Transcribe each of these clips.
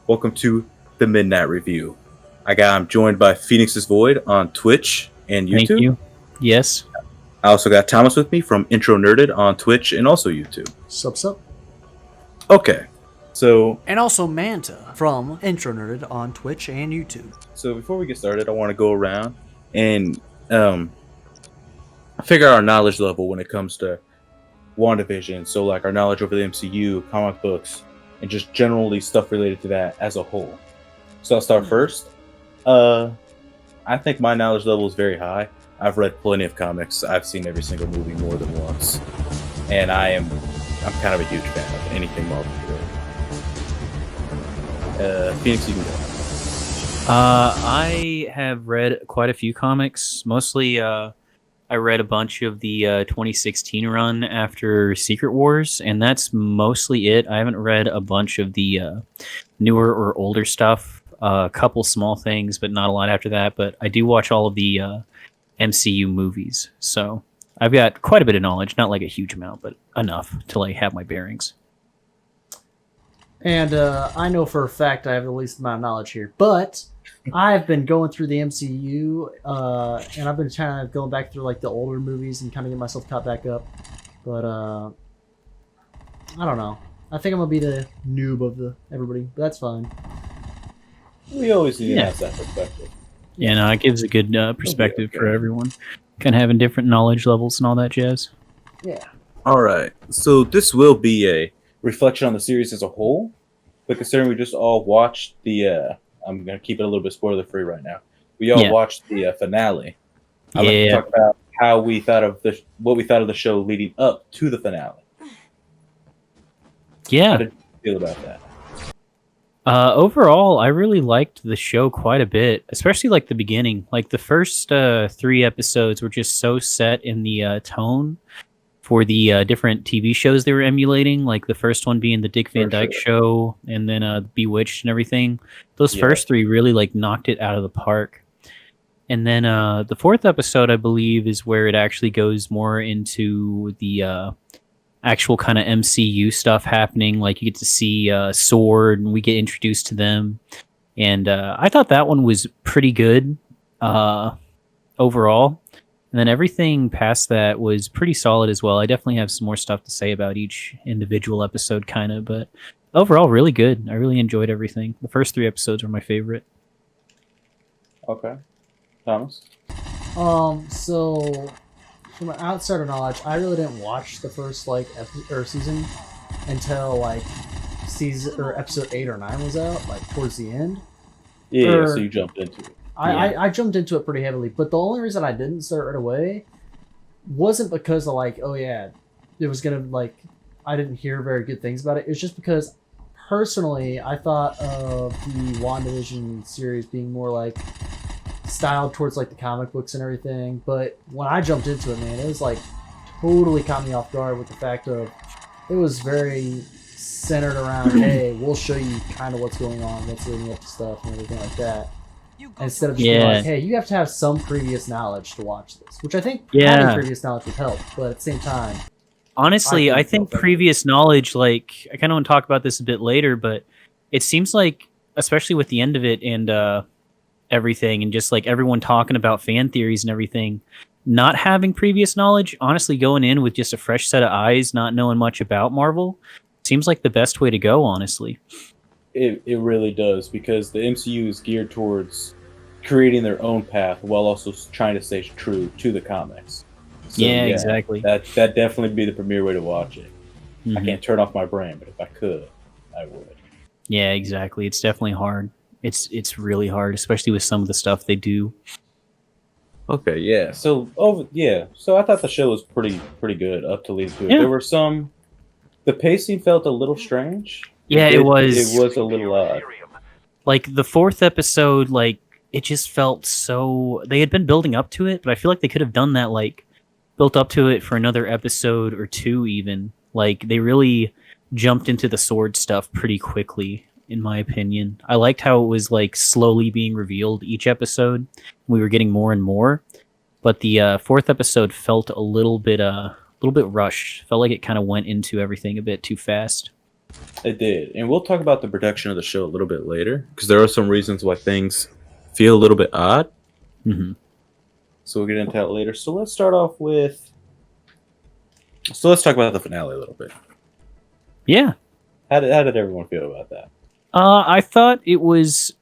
Welcome to the Midnight Review. I'm joined by PhoenixsVoid on Twitch and Thank YouTube. you. Yes. I also got Thomas with me from IntroN3rded on Twitch and also YouTube. Sup. Okay, so And also Manta from IntroN3rded on Twitch and YouTube. before we get started, I want to go around and figure out our knowledge level when it comes to WandaVision. So like our knowledge over the MCU, comic books, and just generally stuff related to that as a whole. So I'll start first. I think my knowledge level is very high. I've read plenty of comics. I've seen every single movie more than once, and I'm kind of a huge fan of anything Marvel related. Phoenix, you can go. I have read quite a few comics. Mostly, I read a bunch of the 2016 run after Secret Wars, and that's mostly it. I haven't read a bunch of the newer or older stuff. A couple small things, but not a lot after that. But I do watch all of the MCU movies, so I've got quite a bit of knowledge. Not like a huge amount, but enough to like have my bearings. And I know for a fact I have the least amount of knowledge here, but I've been going through the MCU, and I've been kind of going back through like the older movies and kind of get myself caught back up. But I don't know. I think I'm gonna be the noob of everybody, but that's fine. We always need to have that perspective. Yeah, no, it gives a good perspective for everyone. Kind of having different knowledge levels and all that jazz. Yeah. All right, so this will be a reflection on the series as a whole, but considering we just all watched the, I'm gonna keep it a little bit spoiler free right now. We all watched the finale. I'd like to talk about how we thought of what we thought of the show leading up to the finale. Yeah. How did you feel about that? Overall, I really liked the show quite a bit, especially like the beginning. Like the first 3 episodes were just so set in the tone for the different TV shows they were emulating. Like the first one being the Dick Van Dyke Show, and then Bewitched and everything. Those first 3 really like knocked it out of the park. And then the 4th episode, I believe, is where it actually goes more into the actual kind of MCU stuff happening. Like you get to see Sword, and we get introduced to them. And I thought that one was pretty good overall. And then everything past that was pretty solid as well. I definitely have some more stuff to say about each individual episode, kind of, but overall, really good. I really enjoyed everything. The first 3 episodes were my favorite. Okay, Thomas. So from an outsider knowledge, I really didn't watch the first season until like season or episode 8 or 9 was out, like towards the end. Yeah, so you jumped into it. I jumped into it pretty heavily, but the only reason I didn't start right away wasn't because of like, oh yeah, it was gonna like, I didn't hear very good things about it. It's just because personally, I thought of the WandaVision series being more like styled towards like the comic books and everything. But when I jumped into it, man, it was like totally caught me off guard with the fact of it was very centered around, hey, we'll show you kind of what's going on, what's leading up to stuff and everything like that. Instead of just being like, hey, you have to have some previous knowledge to watch this, which I think having previous knowledge would help, but at the same time, honestly, I think previous knowledge, like, I kind of want to talk about this a bit later, but it seems like, especially with the end of it and everything, and just like everyone talking about fan theories and everything, not having previous knowledge, honestly, going in with just a fresh set of eyes, not knowing much about Marvel, seems like the best way to go, honestly. It really does, because the MCU is geared towards creating their own path while also trying to stay true to the comics. So, yeah, exactly. That'd definitely be the premier way to watch it. Mm-hmm. I can't turn off my brain, but if I could, I would. Yeah, exactly. It's definitely hard. It's really hard, especially with some of the stuff they do. Okay, yeah. So I thought the show was pretty good up to lead to it. Yeah. There were some. The pacing felt a little strange. Yeah, it was. It was a little odd. Like the 4th episode, like it just felt so. They had been building up to it, but I feel like they could have done that, like built up to it for another episode or 2, even. Like they really jumped into the Sword stuff pretty quickly, in my opinion. I liked how it was like slowly being revealed each episode. We were getting more and more, but the 4th episode felt a little bit rushed. Felt like it kind of went into everything a bit too fast. It did, and we'll talk about the production of the show a little bit later because there are some reasons why things feel a little bit odd. Mm-hmm. So we'll get into that later. So let's start off with. So let's talk about the finale a little bit. Yeah. How did everyone feel about that? I thought it was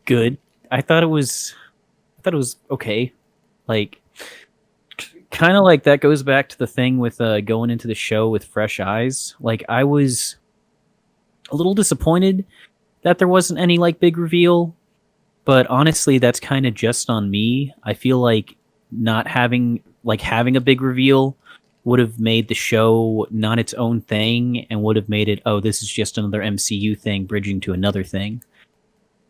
good. I thought it was okay. Like, kind of like that goes back to the thing with going into the show with fresh eyes. Like, I was a little disappointed that there wasn't any like big reveal, but honestly, that's kind of just on me. I feel like not having a big reveal would have made the show not its own thing and would have made it, oh, this is just another MCU thing bridging to another thing.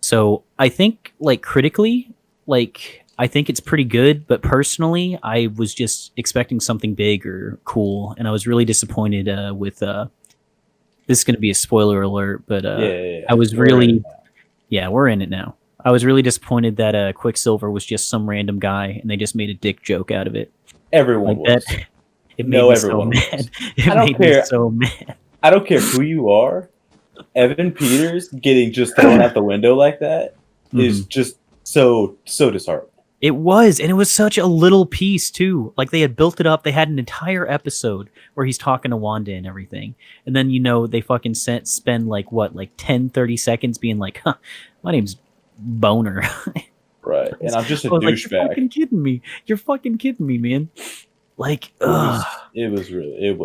So I think, like, critically, like, I think it's pretty good, but personally, I was just expecting something big or cool, and I was really disappointed with, this is going to be a spoiler alert, but Yeah. I was really, we're in it now. I was really disappointed that Quicksilver was just some random guy, and they just made a dick joke out of it. Everyone Like was. that. It made me so mad. It made me so mad. I don't care who you are. Evan Peters getting just thrown out the window like that is just so disheartening. It was, and it was such a little piece too. Like, they had built it up. They had an entire episode where he's talking to Wanda and everything. And then, they fucking spend like 10, 30 seconds being like, huh, my name's Boner. Right. And I'm just a douchebag. douchebag. You're fucking kidding me. You're fucking kidding me, man. Like, it was.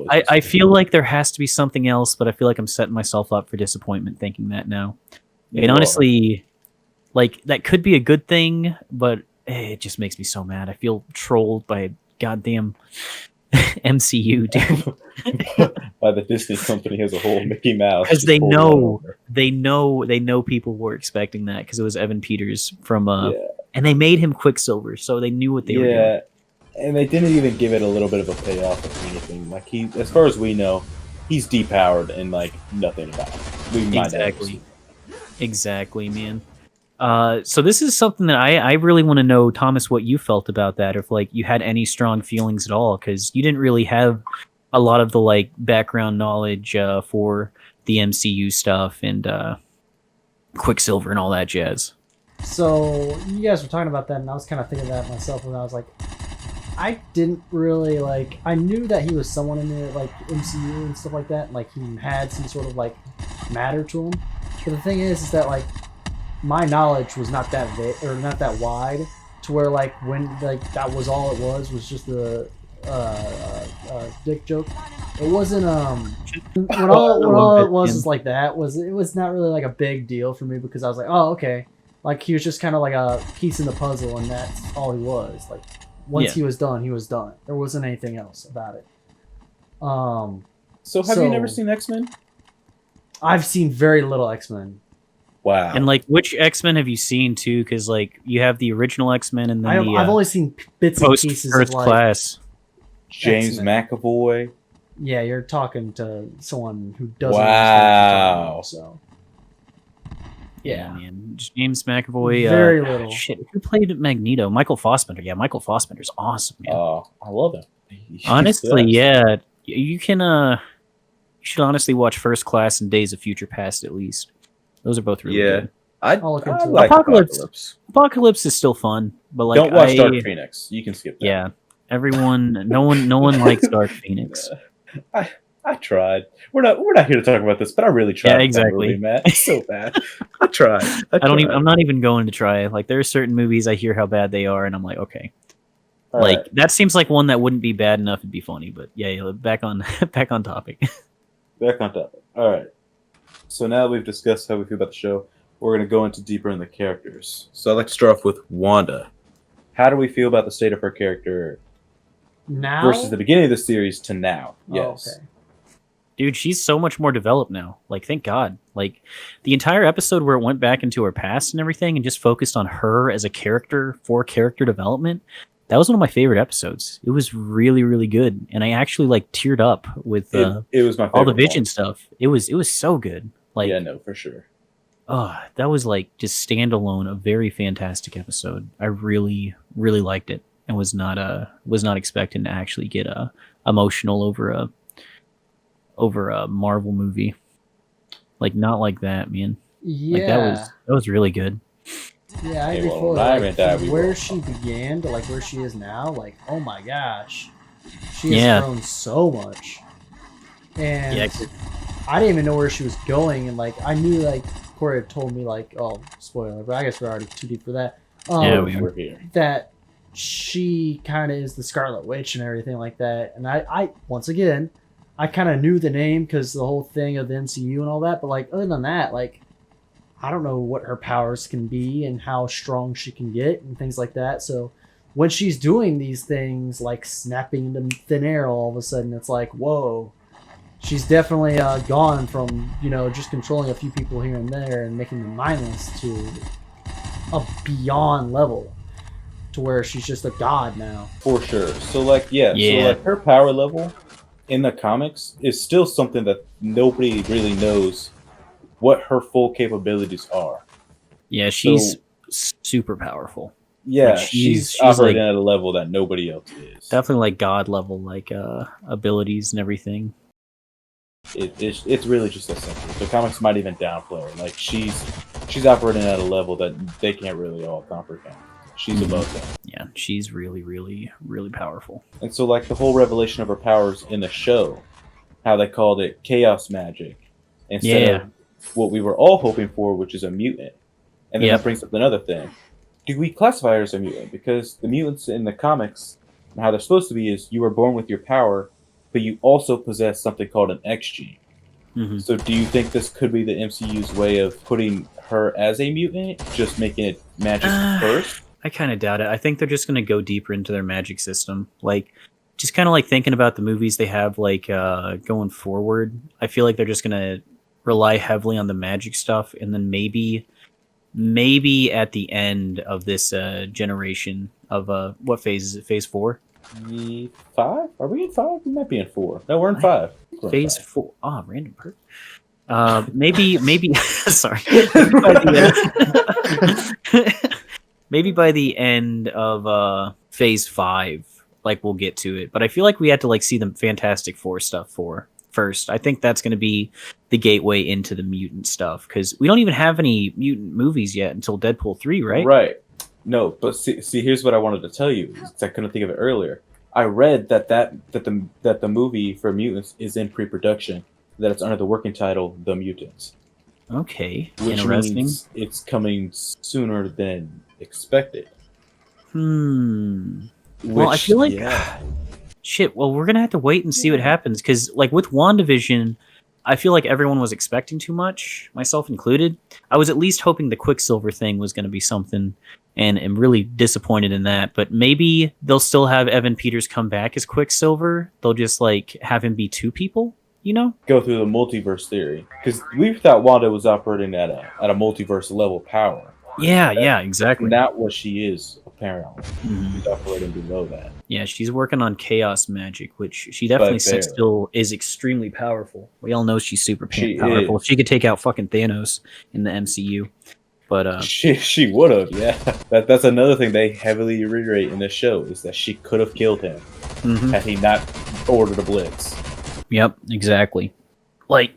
I feel like there has to be something else, but I feel like I'm setting myself up for disappointment thinking that now. And honestly, like, that could be a good thing, but it just makes me so mad. I feel trolled by goddamn MCU, dude. By the Disney company as a whole, Mickey Mouse. Because they know people were expecting that because it was Evan Peters from and they made him Quicksilver, so they knew what they were doing. And they didn't even give it a little bit of a payoff or anything. Like, as far as we know, he's depowered and like nothing about it. Exactly, man. So this is something that I really want to know, Thomas, what you felt about that, or if like you had any strong feelings at all, because you didn't really have a lot of the like background knowledge for the MCU stuff and Quicksilver and all that jazz. So you guys were talking about that, and I was kind of thinking that myself when I was like, I didn't really like. I knew that he was someone in the like MCU and stuff like that, and like he had some sort of like matter to him. But the thing is that like my knowledge was not that not that wide to where like when like that was all it was just the dick joke. It wasn't when all it was like that was it was not really like a big deal for me because I was like, oh, okay, like he was just kind of like a piece in the puzzle and that's all he was. Like once he was done, he was done. There wasn't anything else about it. So have you never seen X-Men? I've seen very little X-Men. Wow. And like, which X-Men have you seen too? Because like, you have the original X-Men, and then I've only seen bits and pieces Earth of like Class. James X-Men. McAvoy. Yeah, you're talking to someone who doesn't. Wow. So. Yeah, man. James McAvoy. Very little. Shit, who played Magneto? Michael Fassbender. Yeah, Michael Fassbender's awesome, man. Oh, I love him. Honestly, yeah. You can. You should honestly watch First Class and Days of Future Past at least. Those are both really good. I'll look into like Apocalypse. Apocalypse is still fun, but like don't watch Dark Phoenix. You can skip that. Yeah, everyone. No one likes Dark Phoenix. I tried. We're not here to talk about this, but I really tried. Yeah, exactly. Movie, Matt. It's so bad. I tried. I'm not even going to try. Like, there are certain movies I hear how bad they are, and I'm like, okay. All like right. that seems like one that wouldn't be bad enough to be funny, but yeah, back on topic. Back on topic. All right. So now that we've discussed how we feel about the show, we're going to go into deeper in the characters. So I'd like to start off with Wanda. How do we feel about the state of her character now versus the beginning of the series to now? Yes. Oh, okay. Dude, she's so much more developed now. Like, thank God. Like, the entire episode where it went back into her past and everything and just focused on her as a character for character development, that was one of my favorite episodes. It was really, really good. And I actually, like, teared up with it was my favorite all the Vision one. stuff. It was so good. Like, yeah, no, for sure. Oh, that was, like, just standalone, a very fantastic episode. I really, really liked it and was not expecting to actually get emotional over over a Marvel movie. Like not like that, man. Yeah. Like that was really good. Yeah, I Hey, agree well, fully. I Like, meant that from we where were- she began to like where she is now, like, oh my gosh. She has Yeah. grown so much. And Yeah, 'cause- I didn't even know where she was going, and like I knew like Corey had told me like, oh, spoiler, but I guess we're already too deep for that. Yeah, we are. We're here. That she kind of is the Scarlet Witch and everything like that. And I once again, I kind of knew the name because the whole thing of the MCU and all that. But like other than that, like I don't know what her powers can be and how strong she can get and things like that. So when she's doing these things like snapping into thin air, all of a sudden it's like, whoa. She's definitely gone from, you know, just controlling a few people here and there and making them mindless to a beyond level to where she's just a god now. For sure. So like, yeah. Yeah. So like, her power level in the comics is still something that nobody really knows what her full capabilities are. Yeah, she's super powerful. Yeah, Like, she's she's operating like- at a level that nobody else is. Definitely like god level, like abilities and everything. It's really just that simple. The comics might even downplay her. Like she's operating at a level that they can't really all comprehend. She's above that. Yeah, she's really, really, really powerful. And so like the whole revelation of her powers in the show, how they called it chaos magic instead Yeah. of what we were all hoping for, which is a mutant. And then Yep. that brings up another thing. Do we classify her as a mutant? Because the mutants in the comics, and how they're supposed to be, is you were born with your power, but you also possess something called an X gene. Mhm. So do you think this could be the MCU's way of putting her as a mutant, just making it magic first? I kind of doubt it. I think they're just going to go deeper into their magic system. Like, just kind of like thinking about the movies they have, like, going forward. I feel like they're just going to rely heavily on the magic stuff, and then maybe at the end of this generation of what phase is it? Phase 4? 5? Are we in 5? We might be in 4. No, we're in 5. We're in Phase 5. 4. Oh, random perk. Maybe. Sorry. Maybe by maybe by the end of Phase 5, like we'll get to it. But I feel like we had to like see the Fantastic Four stuff first. I think that's going to be the gateway into the mutant stuff because we don't even have any mutant movies yet until Deadpool 3, right? Right. No, but see, here's what I wanted to tell you. I couldn't think of it earlier. I read that the movie for mutants is in pre-production. That it's under the working title The Mutants, Okay. which Interesting. means it's coming sooner than expected. Well, I Which, feel like yeah. shit. Well, we're gonna have to wait and see what happens because, like, with WandaVision, I feel like everyone was expecting too much, myself included. I was at least hoping the Quicksilver thing was gonna be something, and am really disappointed in that. But maybe they'll still have Evan Peters come back as Quicksilver. They'll just like have him be two people, you know? Go through the multiverse theory because we thought Wanda was operating at a multiverse level power. Yeah, exactly. Not what she is apparently. Mhm. She's operating below that. Yeah, she's working on chaos magic, which she definitely barely. still is extremely powerful. We all know she's super She powerful. is. She could take out fucking Thanos in the MCU. But She would have, yeah. That's another thing they heavily reiterate in the show is that she could have killed him mhm. had he not ordered a blitz. Yep, exactly. Like,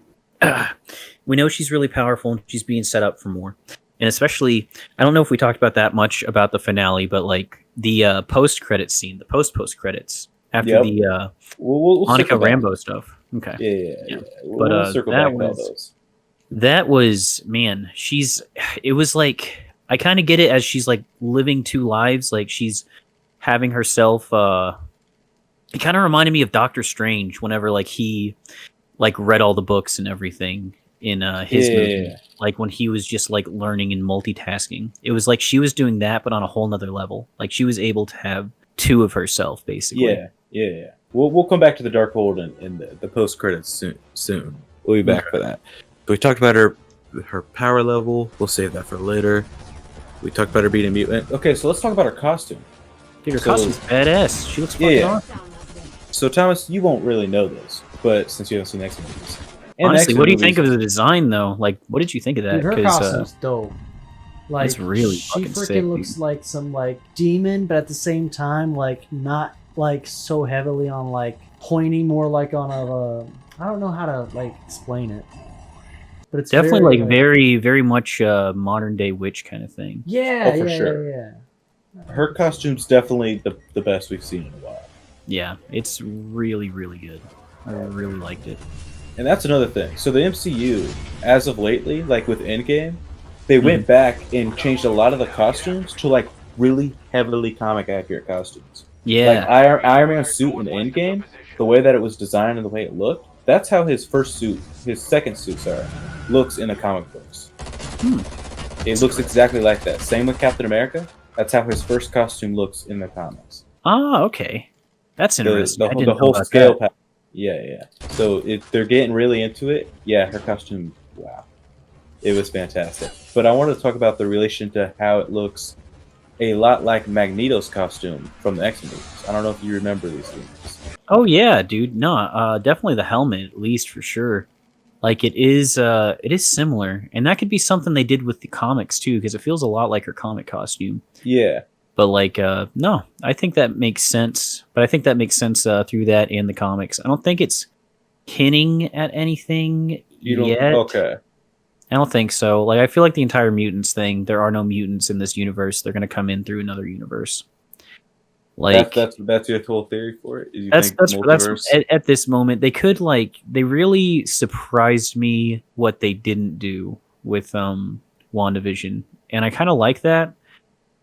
we know she's really powerful and she's being set up for more. And especially, I don't know if we talked about that much about the finale, but like the post-credits scene, the post credits after Yep. the We'll Monica circle back. Rambeau stuff. Okay. Yeah. Yeah. We'll But, circle that back to all was- those. That was, man, it was like, I kind of get it as she's like living two lives. Like she's having herself, it kind of reminded me of Doctor Strange whenever like he like read all the books and everything in his movie. Yeah. Like when he was just like learning and multitasking. It was like she was doing that, but on a whole nother level. Like she was able to have two of herself, basically. Yeah. We'll come back to the Darkhold in the post credits soon. We'll be back for that. But we talked about her power level. We'll save that for later. We talked about her being a mutant. Okay, so let's talk about her costume. Dude, her So- costume's badass. She looks fucking Yeah. awesome. So Thomas, you won't really know this, but since you haven't seen X-Men movies. And Honestly, X-Men what do you movies- think of the design, though? Like, what did you think of that? Dude, her 'Cause, costume's dope. Like, it's really she fucking freaking sick, looks dude. like some like demon, but at the same time, like not like so heavily on like pointy, more like on a. I don't know how to like explain it, but it's Definitely very, like very, very much modern day witch kind of thing. Yeah, Oh, for yeah, sure. yeah. Her costume's definitely the best we've seen in a while. Yeah, it's really, really good. I really liked it. And that's another thing. So the MCU, as of lately, like with Endgame, they Mm-hmm. went back and changed a lot of the costumes to like really heavily comic accurate costumes. Yeah. Like Iron Man's suit in Endgame, the way that it was designed and the way it looked, that's how his second suit, looks in the comic books. It looks exactly like that. Same with Captain America. That's how his first costume looks in the comics. Ah, okay. That's interesting. I didn't The know whole about scale that. Yeah. So they're getting really into it. Yeah, her costume, wow. It was fantastic. But I wanted to talk about the relation to how it looks a lot like Magneto's costume from the X-Men movies. I don't know if you remember these things. Oh yeah, dude. No, definitely the helmet, at least for sure. Like it is similar, and that could be something they did with the comics too, because it feels a lot like her comic costume. Yeah. But like, no, I think that makes sense. But I think that makes sense through that and the comics. I don't think it's hinting at anything You don't yet. okay. I don't think so. Like, I feel like the entire mutants thing. There are no mutants in this universe. They're gonna come in through another universe. Like That's your whole theory for it? Is you that's think that's multiverse? at this moment they could they really surprised me what they didn't do with WandaVision, and I kind of like that.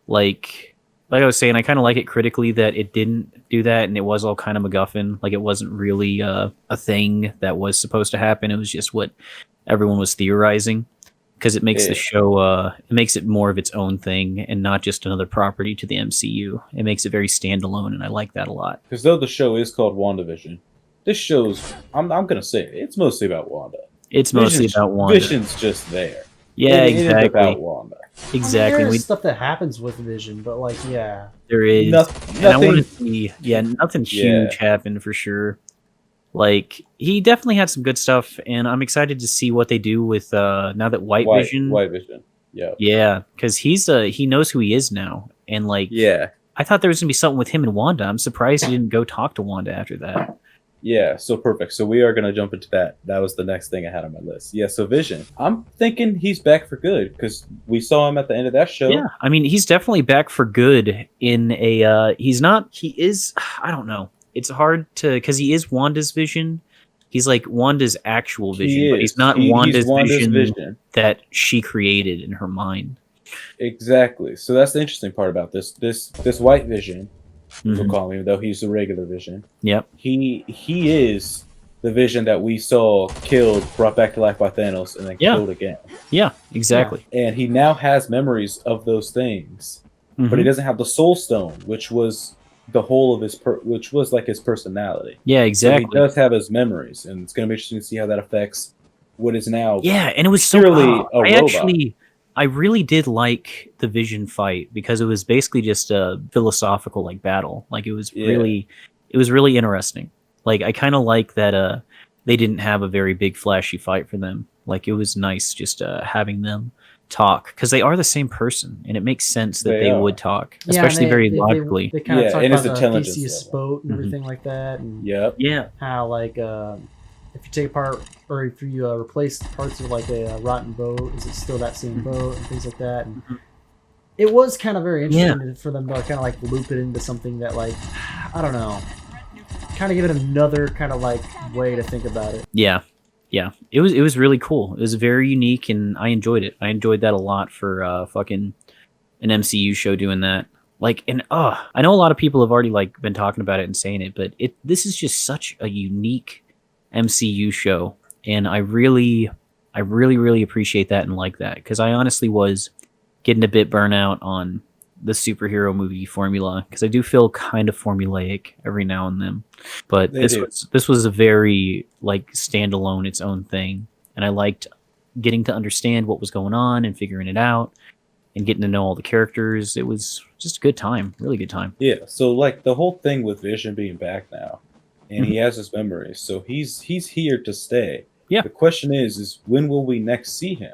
Like I was saying, I kind of like it critically that it didn't do that, and it was all kind of MacGuffin. Like it wasn't really a thing that was supposed to happen. It was just what everyone was theorizing, because it makes the show it makes it more of its own thing and not just another property to the MCU. It makes it very standalone, and I like that a lot. Because though the show is called WandaVision, this show's I'm gonna say it's mostly about Wanda. It's mostly about Wanda. Vision's just there. Yeah, It is exactly. about Wanda. Exactly. I mean, there's stuff that happens with Vision, but like, yeah, There is. Nothing. And I want to see. Yeah, nothing huge happened for sure. Like he definitely had some good stuff, and I'm excited to see what they do with now that White Vision. White Vision. Yeah. Yeah, because he knows who he is now, and like I thought there was gonna be something with him and Wanda. I'm surprised he didn't go talk to Wanda after that. Yeah, so perfect. So we are going to jump into that. That was the next thing I had on my list. Yeah, so Vision. I'm thinking he's back for good because we saw him at the end of that show. Yeah, I mean, he's definitely back for good in a he's not he is I don't know. It's hard to because he is Wanda's Vision. He's like Wanda's actual vision, but he's not Wanda's vision that she created in her mind. Exactly. So that's the interesting part about this White Vision. We'll call him, though he's the regular Vision. Yep. He is the Vision that we saw killed, brought back to life by Thanos, and then killed again. Yeah, exactly. Yeah. And he now has memories of those things, but he doesn't have the Soul Stone, which was the whole of which was like his personality. Yeah, exactly. So he does have his memories, and it's going to be interesting to see how that affects what is now. Yeah, and it was so a robot. I really did like the Vision fight because it was basically just a philosophical like battle. Like it was really interesting. Like I kind of like that they didn't have a very big flashy fight for them. Like it was nice just having them talk because they are the same person, and it makes sense that they would talk, especially very logically. They kind of talk about the Theseus Theseus boat and everything like that. And how like if you take apart or if you replace parts of like a rotten boat, is it still that same boat and things like that? And it was kind of very interesting for them to kind of like loop it into something that like I don't know, kind of give it another kind of like way to think about it. Yeah. It was really cool. It was very unique, and I enjoyed it. I enjoyed that a lot for fucking an MCU show doing that. Like, and I know a lot of people have already like been talking about it and saying it, but this is just such a unique MCU show, and I really appreciate that and like that, because I honestly was getting a bit burnout on the superhero movie formula, because I do feel kind of formulaic every now and then, but this was a very like standalone, its own thing, and I liked getting to understand what was going on and figuring it out and getting to know all the characters. It was just a good time, really good time. Yeah, so like the whole thing with Vision being back now, and he has his memories, so he's here to stay. Yeah. The question is when will we next see him?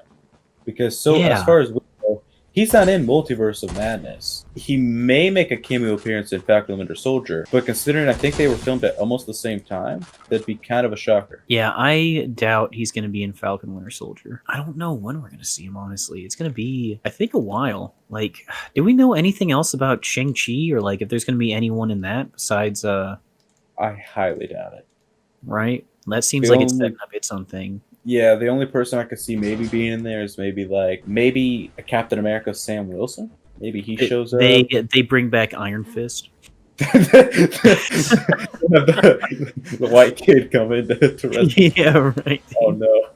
Because as far as we know, He's not in Multiverse of Madness. He may make a cameo appearance in Falcon and Winter Soldier, but considering I think they were filmed at almost the same time, that'd be kind of a shocker. Yeah, I doubt he's going to be in Falcon Winter Soldier. I don't know when we're going to see him, honestly. It's going to be, I think, a while. Like, do we know anything else about Shang-Chi, or like if there's going to be anyone in that besides I highly doubt it. Right? That seems like it's setting up its own thing. Yeah, the only person I could see maybe being in there is maybe a Captain America Sam Wilson. Maybe he shows up. They bring back Iron Fist. the white kid coming to rescue. Yeah, right. Oh no,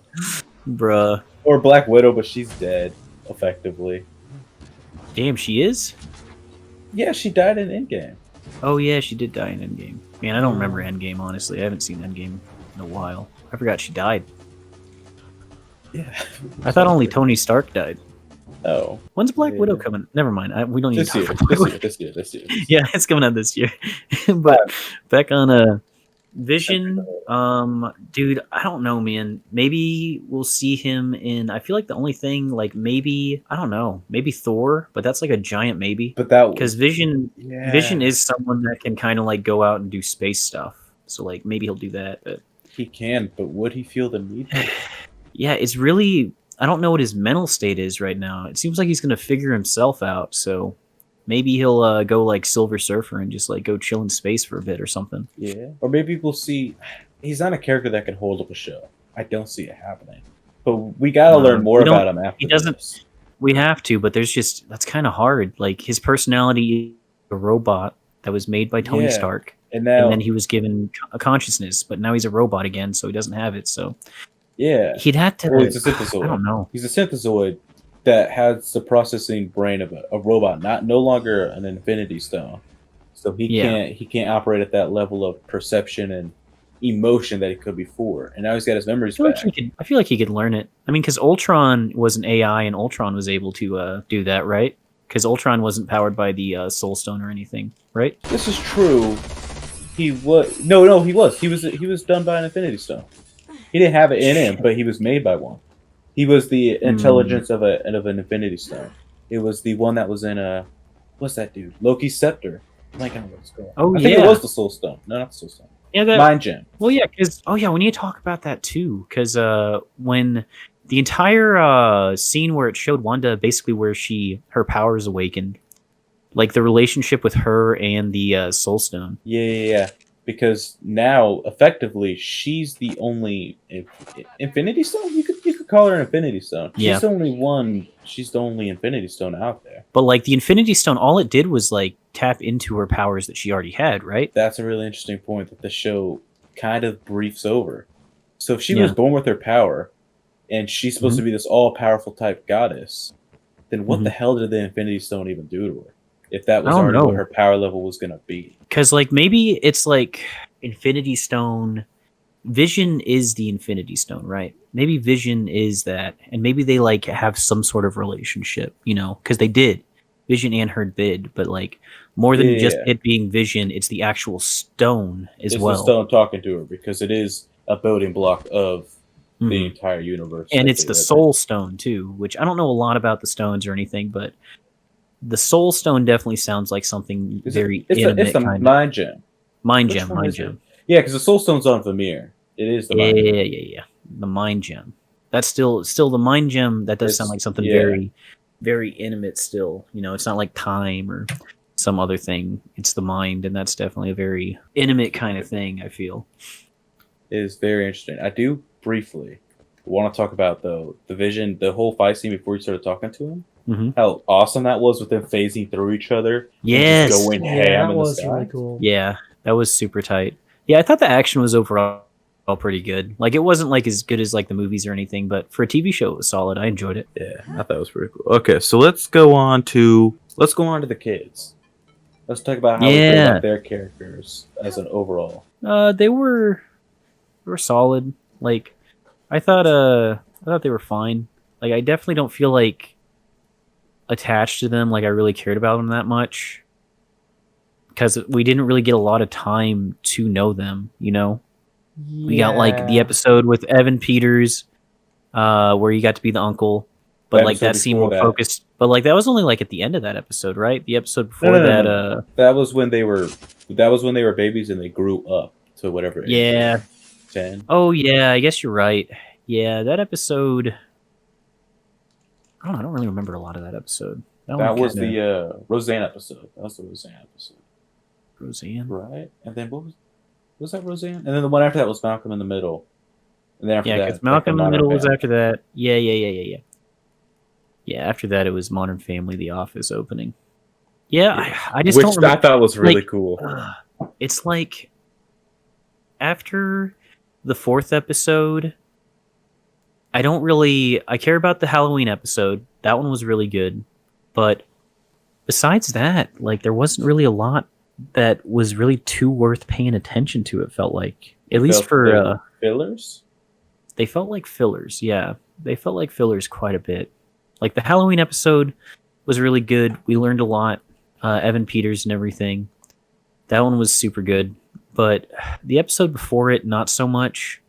bruh. Or Black Widow, but she's dead effectively. Damn, she is? Yeah, she died in Endgame. Oh yeah, she did die in Endgame. Man, I don't remember Endgame, honestly. I haven't seen Endgame in a while. I forgot she died. Yeah. I thought only Tony Stark died. Oh. When's Black Widow coming? Never mind. We don't need to talk about this year. Yeah, it's coming out this year. But back on Vision, dude, I don't know, man. Maybe we'll see him in. I feel like the only thing, like maybe I don't know, maybe Thor, but that's like a giant maybe. But that because Vision is someone that can kind of like go out and do space stuff. So like maybe he'll do that. But he can. But would he feel the need? Yeah, it's really. I don't know what his mental state is right now. It seems like he's gonna figure himself out. So maybe he'll go like Silver Surfer and just like go chill in space for a bit or something. Yeah, or maybe we'll see. He's not a character that can hold up a show. I don't see it happening. But we gotta learn more about him after. He doesn't. This. We have to, but that's kind of hard. Like his personality, a robot that was made by Tony Stark, and then he was given a consciousness, but now he's a robot again, so he doesn't have it. So. Yeah, he'd have to. Well, it's a synthezoid. I don't know. He's a synthezoid that has the processing brain of a robot, no longer an Infinity Stone. So he can't operate at that level of perception and emotion that he could before. And now he's got his memories back. I feel like he could learn it. I mean, because Ultron was an AI, and Ultron was able to do that, right? Because Ultron wasn't powered by the Soul Stone or anything, right? This is true. He was no, he was. He was done by an Infinity Stone. He didn't have it in him, but he was made by one. He was the intelligence of an Infinity Stone. It was the one that was in what's that dude? Loki's scepter. I think it's called. I think it was the Soul Stone. No, not the Soul Stone. Yeah, Mind Gem. Well, yeah, because we need to talk about that too. Because when the entire scene where it showed Wanda basically where her powers awakened, like the relationship with her and the Soul Stone. Yeah. Because now, effectively, she's the only Infinity Stone. You could call her an Infinity Stone. She's the only one. She's the only Infinity Stone out there. But like the Infinity Stone, all it did was like tap into her powers that she already had, right? That's a really interesting point that the show kind of briefs over. So if she was born with her power, and she's supposed to be this all-powerful type goddess, then what the hell did the Infinity Stone even do to her? If that was already what her power level was going to be. Because, like, maybe it's like Infinity Stone. Vision is the Infinity Stone, right? Maybe Vision is that. And maybe they, like, have some sort of relationship, you know? Because they did. Vision and her did. But, like, more than just it being Vision, it's the actual stone as well. It's the stone talking to her because it is a building block of the entire universe. And it's the Soul Stone, too, which I don't know a lot about the stones or anything, but... The Soul Stone definitely sounds like something very intimate. It's the Mind Gem. Mind Gem. Yeah, because the Soul Stone's on Vamir. It is the Mind Gem. Yeah. The Mind Gem. That's still the Mind Gem. That does sound like something very, very intimate still. You know, it's not like time or some other thing. It's the mind, and that's definitely a very intimate kind of thing, I feel. It is very interesting. I do briefly want to talk about, though, the Vision, the whole fight scene before you started talking to him. How awesome that was with them phasing through each other. Yes. Just going ham that in was the sky. really cool. Yeah, that was super tight. Yeah, I thought the action was overall pretty good. Like, it wasn't like as good as like the movies or anything, but for a TV show, it was solid. I enjoyed it. Yeah, I thought it was pretty cool. Okay, so let's go on to the kids. Let's talk about how we feel about their characters as an overall. They were solid. Like, I thought they were fine. Like, I definitely don't feel like attached to them, like I really cared about them that much, because we didn't really get a lot of time to know them, you know. We got like the episode with Evan Peters where he got to be the uncle, but The like that episode seemed before more that. focused. But like that was only like at the end of that episode, right? The episode before No, no, that, no, no. That was when they were babies and they grew up to whatever age. yeah. 10. Oh yeah, I guess you're right. Yeah, that episode. I don't really remember a lot of that episode. That one was kinda- the Roseanne episode. That was the Roseanne episode, Roseanne. right? And then what was that Roseanne? And then the one after that was Malcolm in the Middle. And then after Yeah, that, because Malcolm in the Modern Middle was Family. after that. Yeah. Yeah, after that it was Modern Family, The Office opening. Yeah, I just Which don't remember. I thought was really like, cool. It's like after the 4th episode, I care about the Halloween episode. That one was really good. But besides that, like there wasn't really a lot that was really too worth paying attention to, it felt like. At least for fillers? they felt like fillers, yeah. They felt like fillers quite a bit. Like the Halloween episode was really good. We learned a lot. Evan Peters and everything. That one was super good. But the episode before it, not so much.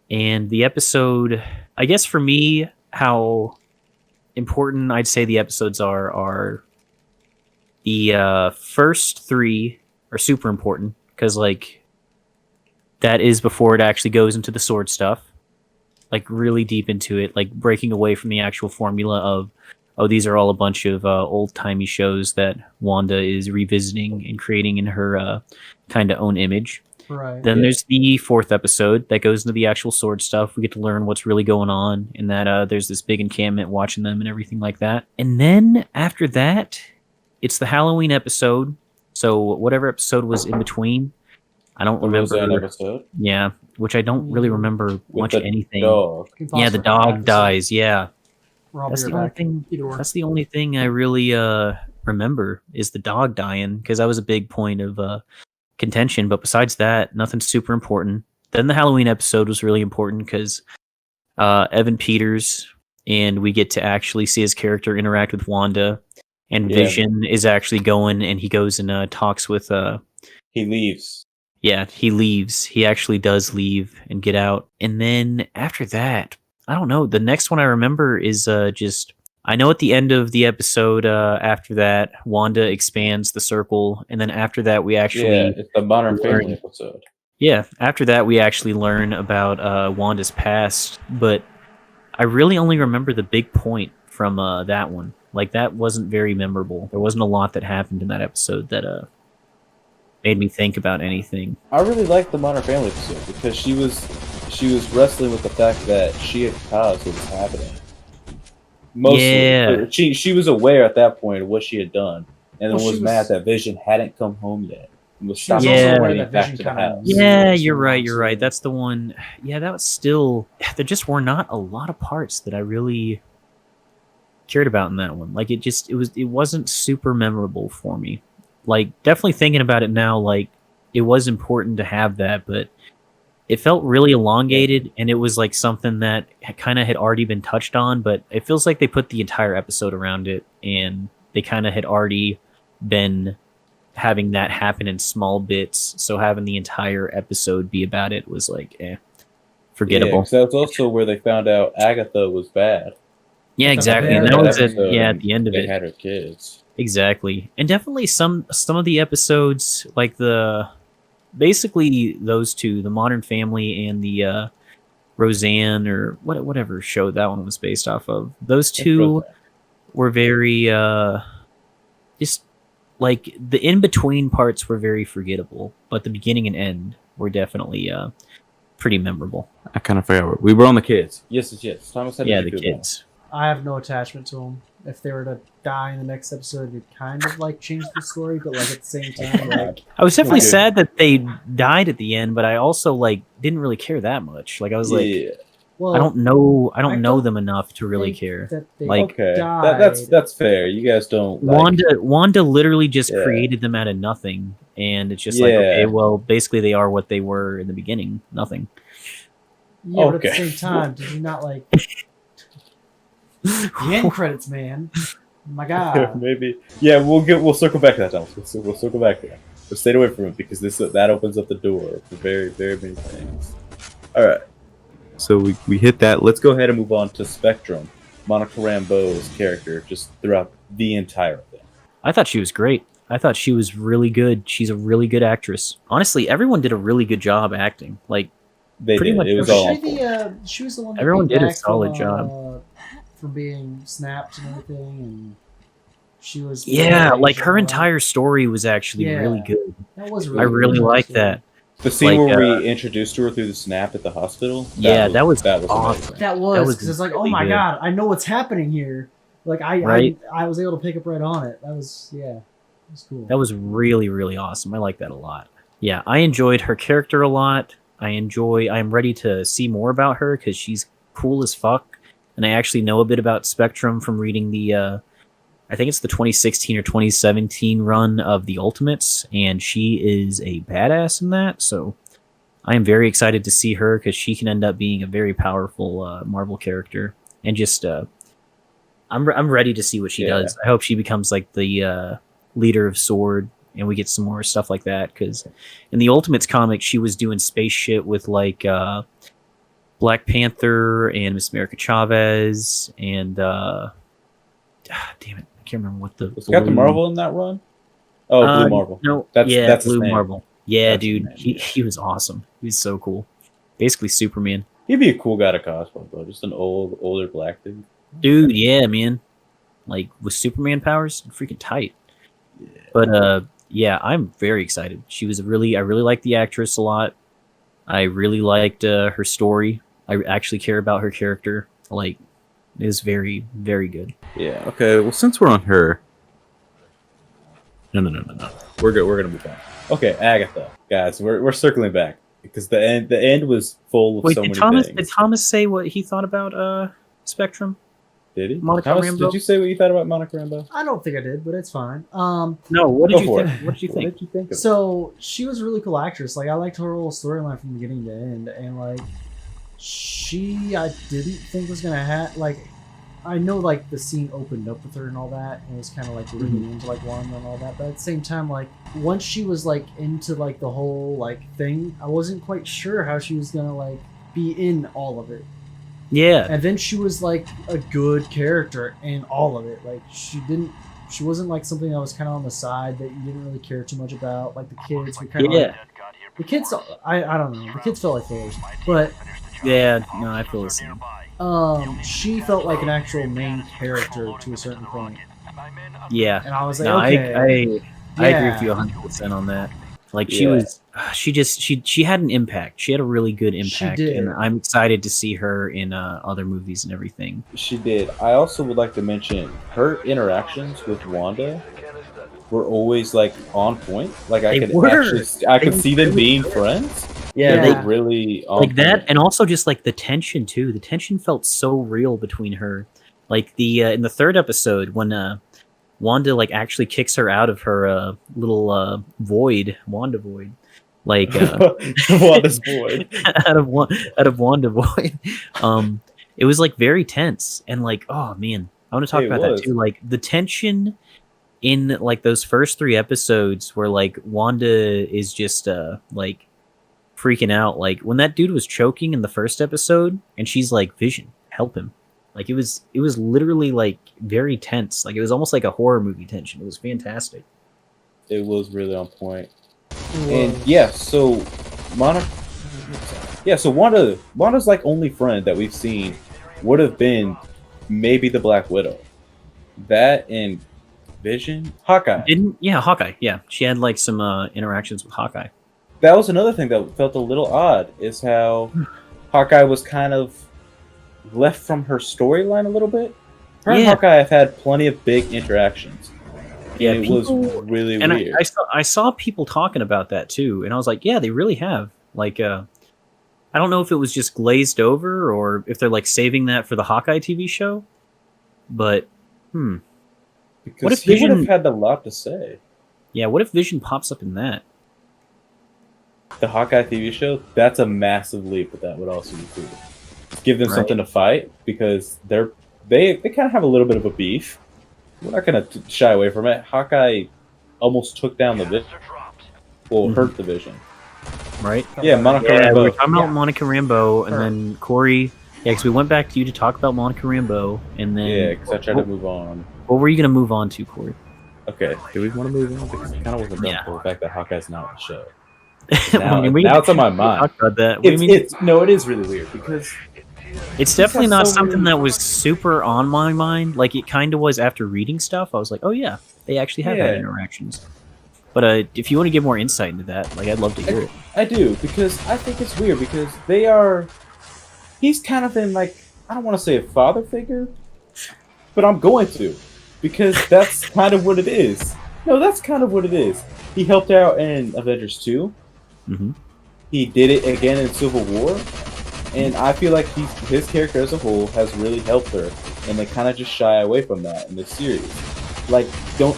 And the episode, I guess for me, how important I'd say the episodes are the first 3 are super important because like that is before it actually goes into the sword stuff, like really deep into it, like breaking away from the actual formula of, oh, these are all a bunch of old-timey shows that Wanda is revisiting and creating in her kind of own image. Right. Then there's the 4th episode that goes into the actual sword stuff. We get to learn what's really going on, and that there's this big encampment watching them and everything like that. And then after that, it's the Halloween episode. So whatever episode was in between, I don't remember. Roseanne episode. Yeah, which I don't really remember With much the anything. dog. Yeah, the dog dies. Yeah, Rob, that's you're the only back. thing. Either or. That's the only thing I really remember is the dog dying because that was a big point of contention. But besides that, nothing super important. Then the Halloween episode was really important because Evan Peters, and we get to actually see his character interact with Wanda, and Yeah. Vision is actually going and he goes and talks with. He leaves. Yeah, he leaves. He actually does leave and get out. And then after that, I don't know. The next one I remember is just. I know at the end of the episode, after that, Wanda expands the circle, and then after that, we actually. Yeah, it's the Modern Family learn- episode. Yeah, after that, we actually learn about Wanda's past, but I really only remember the big point from that one. Like, that wasn't very memorable. There wasn't a lot that happened in that episode that made me think about anything. I really liked the Modern Family episode because she was wrestling with the fact that she had caused what was happening. Mostly, Yeah. she was aware at that point of what she had done, and then Well, she was mad was- that Vision hadn't come home yet. And was She was stopping also her aware running that back Vision to the kinda- house. Yeah, So you're right. long, You're so- right. That's the one. Yeah, that was still. There just were not a lot of parts that I really cared about in that one. Like it wasn't super memorable for me. Like definitely thinking about it now, like it was important to have that, but it felt really elongated, and it was like something that kind of had already been touched on. But it feels like they put the entire episode around it, and they kind of had already been having that happen in small bits, so having the entire episode be about it was like forgettable. Yeah, 'cause that was also where they found out Agatha was bad. Yeah, At the exactly. very And that was end. at the end of They it. had her kids. Exactly. And definitely some of the episodes, like basically those two, the Modern Family and the Roseanne or whatever show that one was based off of. Those two were very just like the in between parts were very forgettable, but the beginning and end were definitely pretty memorable. I kind of forgot. We were on the kids. Yes. Thomas had Yeah, to the do that. kids. I have no attachment to them. If they were to die in the next episode, it kind of like change the story, but like at the same time, like I was definitely Okay. sad that they died at the end, but I also like didn't really care that much. Like I was like, Yeah. well, I don't know I know don't them enough to really think care. that they Like- Okay, died. that's fair. You guys don't. Like, Wanda literally just Yeah. created them out of nothing, and it's just like, Yeah. okay, well, basically they are what they were in the beginning, nothing. Yeah, but at Okay. the same time, did you not like the end credits, man? My God. maybe. Yeah, we'll circle back to that, Thomas. We'll circle back to that. But stay away from it because that opens up the door for very, very many things. All right. So we hit that. Let's go ahead and move on to Spectrum. Monica Rambeau's character just throughout the entire thing? I thought she was great. I thought she was really good. She's a really good actress. Honestly, everyone did a really good job acting. Like, They Pretty did. much It was Was all. she was the one that Everyone came did a back solid from, job. from being snapped and everything, and she was yeah, middle-aged like and her all that. entire story was actually really Yeah. good. That was I really really good, liked actually. that. The scene Like, where we introduced her through the snap at the hospital. Yeah, that was amazing. awesome. That was was because it's like, really oh my good. god, I know what's happening here. Like Right? I was able to pick up right on it. That was it was cool. That was really, really awesome. I like that a lot. Yeah, I enjoyed her character a lot. I'm ready to see more about her because she's cool as fuck. And I actually know a bit about Spectrum from reading the, I think it's the 2016 or 2017 run of the Ultimates. And she is a badass in that. So I am very excited to see her because she can end up being a very powerful Marvel character. And just, I'm ready to see what she does. I hope she becomes like the leader of S.W.O.R.D. and we get some more stuff like that. Because in the Ultimates comic, she was doing space shit with like Black Panther and Miss America Chavez and damn it, I can't remember what the Was Captain Marvel in that run? Oh, Blue Marvel. No, That's his Blue name. Marvel. Yeah, That's his dude, name, yeah. he was awesome. He was so cool. Basically Superman. He'd be a cool guy to cosplay, bro. Just an older black dude. Dude, yeah, man. Like with Superman powers, freaking tight. Yeah. But yeah, I'm very excited. I really liked the actress a lot. I really liked her story. I actually care about her character. Like, it was very, very good. Yeah. Okay. Well, since we're on her, no. We're good. We're gonna move on. Okay, Agatha, guys, we're circling back because the end was full of Wait, so did many things. Did Thomas say what he thought about Spectrum? Did he? Monica Thomas, Rambeau? did you say what you thought about Monica Rambeau? I don't think I did, but it's fine. No, what Go did you for think? it. What did you What think? did you think of it? So she was a really cool actress. Like I liked her whole storyline from beginning to end, and like I didn't think was gonna have like. I know like the scene opened up with her and all that, and it was kind of like really into like Wanda and all that. But at the same time, like once she was like into like the whole like thing, I wasn't quite sure how she was gonna like be in all of it. Yeah. And then she was like a good character in all of it. Like she wasn't like something that was kind of on the side that you didn't really care too much about. Like the kids were kind of like, the kids. I don't know. The kids felt like fillers, but Yeah, no, I feel the same. she felt like an actual main character to a certain point. Yeah. And I was like, No, okay, I agree with you 100% on that. Like she was, she had an impact. She had a really good impact, did. and I'm excited to see her in other movies and everything. She did. I also would like to mention her interactions with Wanda were always like on point. Like I could see them being friends. Yeah. They were really on Like that, point. and also just like the tension too. The tension felt so real between her. Like the in the third episode when Wanda like actually kicks her out of her little void, Wanda void. Like Wanda's void. out of Wanda void. It was like very tense and like, oh man, I want to talk about that too. Like the tension in like those first 3 episodes where like Wanda is just like freaking out. Like when that dude was choking in the first episode and she's like, Vision, help him. Like it was literally like very tense. Like it was almost like a horror movie tension. It was fantastic. It was really on point. And yeah, so Wanda's like only friend that we've seen would have been maybe the Black Widow. That and Vision, Hawkeye. Hawkeye. Yeah, she had like some interactions with Hawkeye. That was another thing that felt a little odd, is how Hawkeye was kind of left from her storyline a little bit. Her and Hawkeye have had plenty of big interactions. Yeah, it was really and weird. I saw people talking about that too, and I was like, yeah, they really have. Like, I don't know if it was just glazed over or if they're like saving that for the Hawkeye TV show, but Because what if he Vision would have had a lot to say. Yeah, what if Vision pops up in that? The Hawkeye TV show, that's a massive leap, but that would also be cool. Give them something to fight, because they kind of have a little bit of a beef. We're not going to shy away from it. Hawkeye almost took down the Vision. Well, hurt the Vision. Right? Yeah, Monica Rambeau. We're talking about Monica Rambeau, and then Corey. Yeah, because we went back to you to talk about Monica Rambeau, and then Yeah, because I tried to move on. What were you gonna move on to, Corey? Okay, do we want to move on? Because it kind of wasn't done Yeah. for the fact that Hawkeye's not on the show. Now, Now it's on my mind. Talk about that. What do you mean? It is really weird because It's definitely not so something many- that was super on my mind. Like it kind of was after reading stuff. I was like, oh yeah, they actually have had Yeah. interactions. But if you want to give more insight into that, like I'd love to hear it. I do, because I think it's weird because they are. He's kind of in like, I don't want to say a father figure, but I'm going to, because that's kind of what it is. No, that's kind of what it is. He helped out in Avengers 2. Mm-hmm. He did it again in Civil War, and I feel like his character as a whole has really helped her, and they kind of just shy away from that in this series. Like,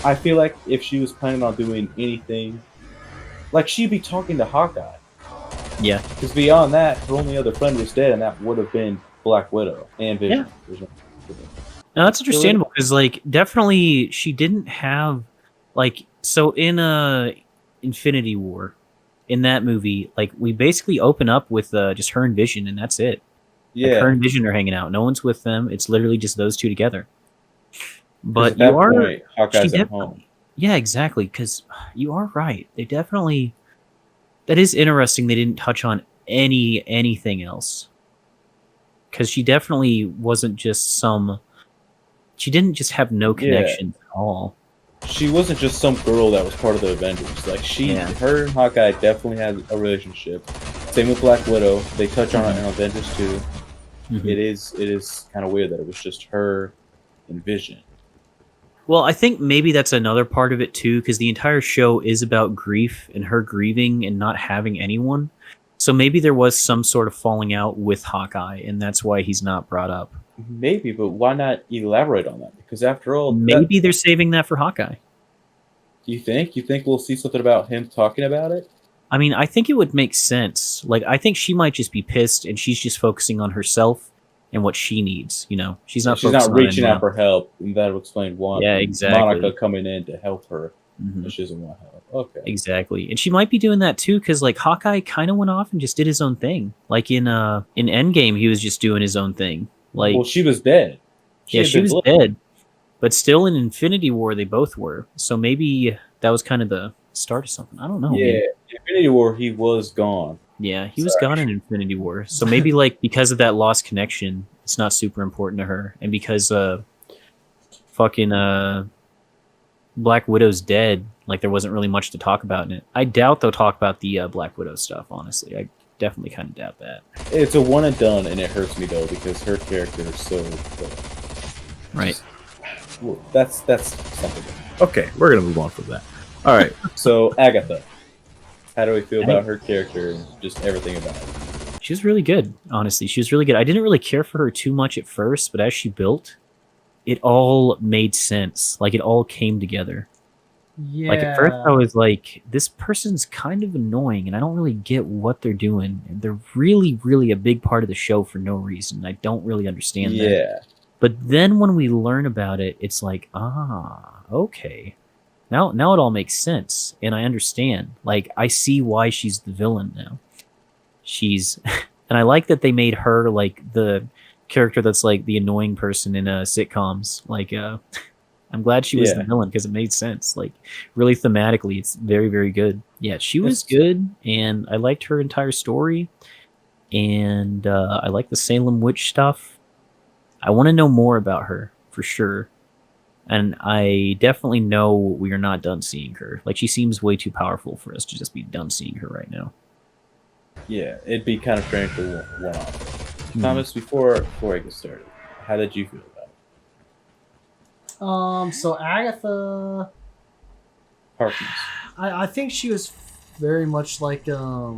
I feel like if she was planning on doing anything, like she'd be talking to Hawkeye. Yeah. Because beyond that, her only other friend was dead, and that would have been Black Widow and Vision. Yeah. No, that's understandable because, like, definitely she didn't have, like, so in Infinity War, in that movie, like, we basically open up with just her and Vision, and that's it. Yeah. Like, her and Vision are hanging out. No one's with them. It's literally just those two together. But at that you are point, Hawkeye's she at home. Yeah, exactly. Because you are right. They definitely. That is interesting. They didn't touch on anything else. Because she definitely wasn't just some. She didn't just have no connection at all. She wasn't just some girl that was part of the Avengers. Like her and Hawkeye definitely had a relationship. Same with Black Widow. They touch on it in Avengers 2. Mm-hmm. It is kind of weird that it was just her and Vision. Well, I think maybe that's another part of it too, because the entire show is about grief and her grieving and not having anyone. So maybe there was some sort of falling out with Hawkeye, and that's why he's not brought up. Maybe, but why not elaborate on that? Because after all, maybe they're saving that for Hawkeye. You think we'll see something about him talking about it? I mean, I think it would make sense. Like, I think she might just be pissed, and she's just focusing on herself and what she needs. You know, she's not reaching out for help, and that will explain why. Yeah, exactly. Monica coming in to help her, and she doesn't want help. Okay, exactly, and she might be doing that too, because like Hawkeye kind of went off and just did his own thing. Like in Endgame, he was just doing his own thing. Like, well, she was dead. She was dead, but still in Infinity War, they both were. So maybe that was kind of the start of something. I don't know. Yeah, man. Infinity War, he was gone. Yeah, he was gone in Infinity War. So maybe like because of that lost connection, it's not super important to her, and because fucking Black Widow's dead, like there wasn't really much to talk about in it. I doubt they'll talk about the Black Widow stuff. Honestly, I definitely kind of doubt that. It's a one and done, and it hurts me though because her character is so right. Well, that's something. Okay, we're gonna move on from that. All right, so Agatha. How do we feel about her character and just everything about it? She was really good, honestly. She was really good. I didn't really care for her too much at first, but as she built, it all made sense. Like, it all came together. Yeah. Like, at first I was like, this person's kind of annoying, and I don't really get what they're doing. And they're really, really a big part of the show for no reason. I don't really understand that. Yeah. But then when we learn about it, it's like, okay. Now it all makes sense, and I understand. Like, I see why she's the villain now. And I like that they made her like the character that's like the annoying person in sitcoms. Like, I'm glad she was the villain because it made sense. Like, really thematically, it's very, very good. Yeah, she was good, and I liked her entire story, and I like the Salem witch stuff. I want to know more about her for sure. And I definitely know we are not done seeing her. Like, she seems way too powerful for us to just be done seeing her right now. Yeah, it'd be kind of strange to one off. Thomas, before I get started, how did you feel about it? So Agatha Harkness. I think she was very much like a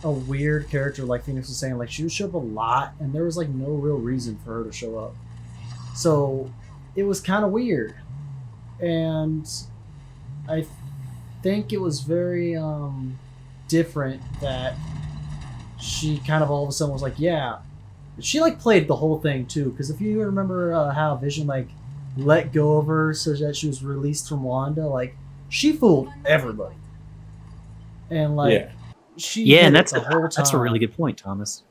weird character, like Phoenix was saying. Like, she would show up a lot, and there was like no real reason for her to show up. So it was kind of weird, and I think it was very different that she kind of all of a sudden was like, yeah, she like played the whole thing too. Because if you remember how Vision like let go of her so that she was released from Wanda, like she fooled everybody, and like she and that's the whole time. That's a really good point, Thomas.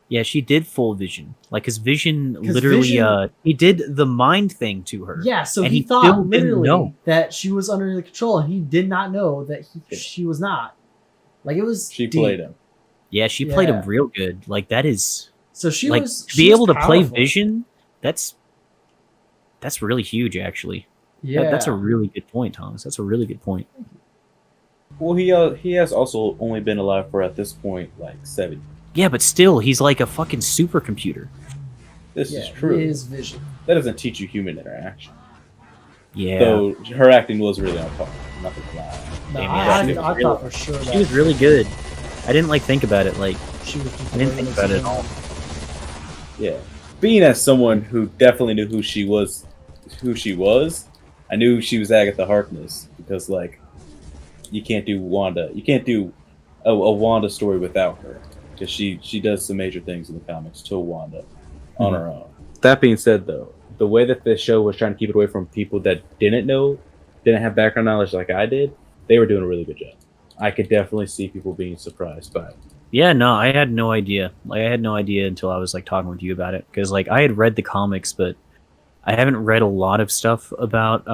Yeah, she did full Vision. Like his Vision 'Cause literally Vision- he did the mind thing to her. Yeah, so and he still thought didn't literally know. that she was under the control, and he did not know that she was not. Like, it was She deep. played him. Yeah, she played him Yeah. real good. Like that is So she like was to be she was able to play powerful. Vision, that's really huge actually. Yeah, That's a really good point, Thomas. That's a really good point. Well, he has also only been alive for at this point like 7. Yeah, but still, he's like a fucking supercomputer. This yeah, is true. His vision. That doesn't teach you human interaction. Yeah. Though her acting was really on par. Nothing to lie. No, Damn, I yeah, thought for sure that she was really good. I didn't like think about it. Like she was. I didn't think about it at all. Yeah. Being as someone who definitely knew who she was, I knew she was Agatha Harkness because like you can't do Wanda. You can't do a Wanda story without her because she does some major things in the comics to Wanda on her own. That being said, though, the way that the show was trying to keep it away from people that didn't have background knowledge like I did, they were doing a really good job. I could definitely see people being surprised by it. Yeah, no, I had no idea. Like I had no idea until I was like talking with you about it because like I had read the comics, but I haven't read a lot of stuff about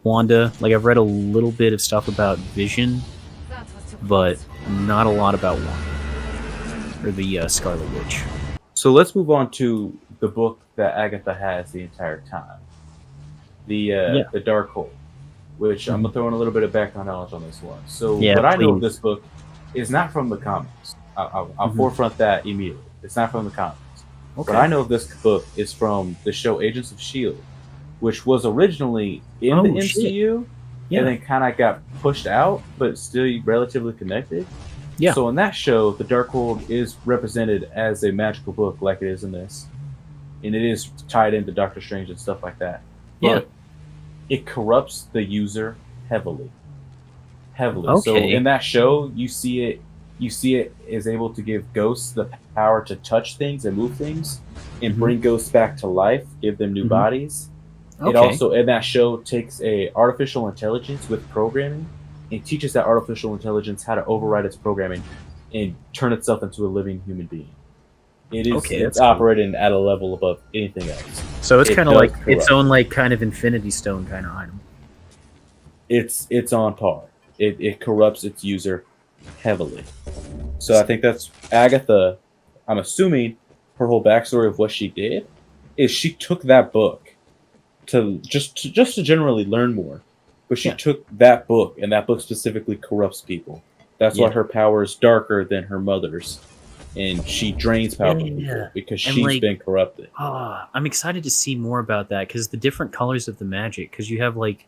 Wanda. Like I've read a little bit of stuff about Vision, but not a lot about Wanda or the Scarlet Witch. So let's move on to the book that Agatha has the entire time, the Darkhold, which I'm gonna throw in a little bit of background knowledge on this one. So what I know of this book is not from the comics. I'll forefront that immediately. It's not from the comics. Okay. What I know of this book is from the show Agents of S.H.I.E.L.D., which was originally in the MCU and then kind of got pushed out, but still relatively connected. Yeah. So in that show, the Darkhold is represented as a magical book like it is in this. And it is tied into Doctor Strange and stuff like that. But it corrupts the user heavily. Okay. So in that show, you see it is able to give ghosts the power to touch things and move things and bring ghosts back to life, give them new bodies. Okay. It also, in that show, takes a artificial intelligence with programming and teaches that artificial intelligence how to override its programming and turn itself into a living human being. It's operating at a level above anything else. So it's kind of like corrupt. its own like kind of Infinity Stone kind of item. It's on par. It corrupts its user heavily. So I think that's Agatha. I'm assuming her whole backstory of what she did is she took that book to just to generally learn more, but she took that book, and that book specifically corrupts people. That's why her power is darker than her mother's, and she drains power from people because she's been corrupted. I'm excited to see more about that because the different colors of the magic. Because you have like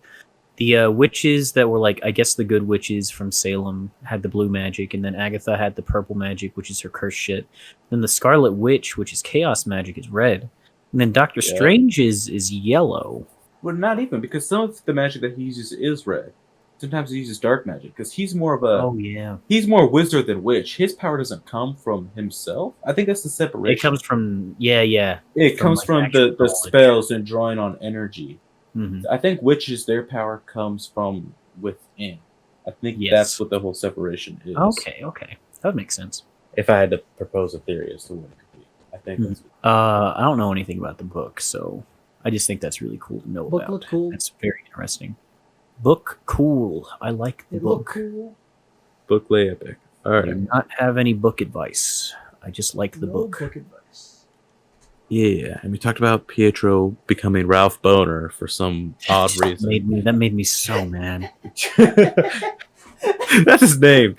the witches that were like, I guess the good witches from Salem had the blue magic, and then Agatha had the purple magic, which is her cursed shit. Then the Scarlet Witch, which is chaos magic, is red. And then Doctor Strange is yellow. Well, not even, because some of the magic that he uses is red. Sometimes he uses dark magic, because he's more of a... He's more wizard than witch. His power doesn't come from himself. I think that's the separation. It comes from... It comes from the spells and drawing on energy. Mm-hmm. I think witches, their power comes from within. I think that's what the whole separation is. Okay. That makes sense. If I had to propose a theory as to what it could be. I think that's... I don't know anything about the book, so I just think that's really cool to know about. Look cool. That's very interesting. Book cool. I like the book. Cool. Book lay epic. All right. I do not have any book advice. I just like the book. Book advice. Yeah, and we talked about Pietro becoming Ralph Boner for some odd reason. That made me so mad. That's his name.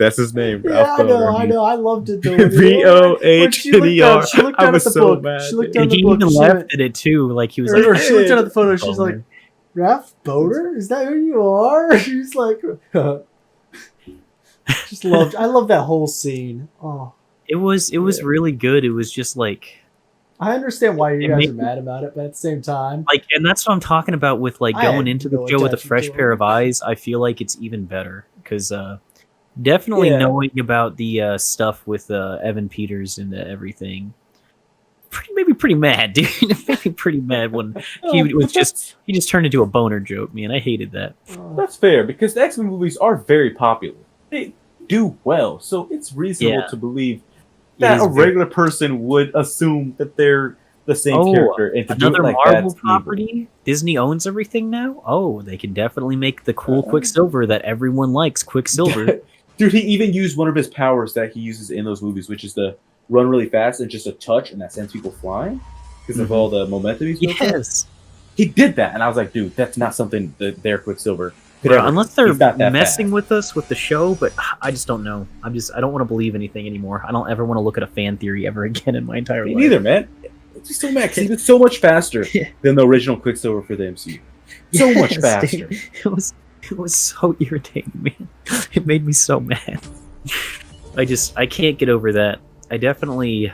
Ralph Boner. I know. I loved it though. VOHNER. She looked down at the book. Mad. She looked down And at he the book. even laughed at it too. Like he was like, she looked down at the photo. She's Boner. like, Ralph Boner? Is that who you are? She's like, just loved. I love that whole scene. Oh, it was really good. It was just like, I understand why you guys are mad about it, but at the same time, like, and that's what I'm talking about with like I going had into the no show with a attachment fresh to pair it. of eyes. I feel like it's even better because definitely knowing about the stuff with Evan Peters and everything. Made me pretty mad, dude. It made me pretty mad when he just turned into a boner joke, man. I hated that. That's fair, because the X-Men movies are very popular. They do well, so it's reasonable to believe that is a very- regular person would assume that they're the same Oh, character, and to do it another like Marvel that's evil. property. Disney owns everything now. Oh, they can definitely make the cool Quicksilver that everyone likes. Quicksilver. Dude, he even used one of his powers that he uses in those movies, which is to run really fast and just a touch, and that sends people flying because of all the momentum he's built up. Yes. He did that, and I was like, dude, that's not something that their Quicksilver could Bro, ever. unless they're He's not that messing fast. with us with the show, but I just don't know. I don't want to believe anything anymore. I don't ever want to look at a fan theory ever again in my entire Me life. neither, man. It's just so mad 'cause he was so much faster than the original Quicksilver for the MCU. So much Yes, faster. dude. It was so irritating, man. It made me so mad. I can't get over that. I definitely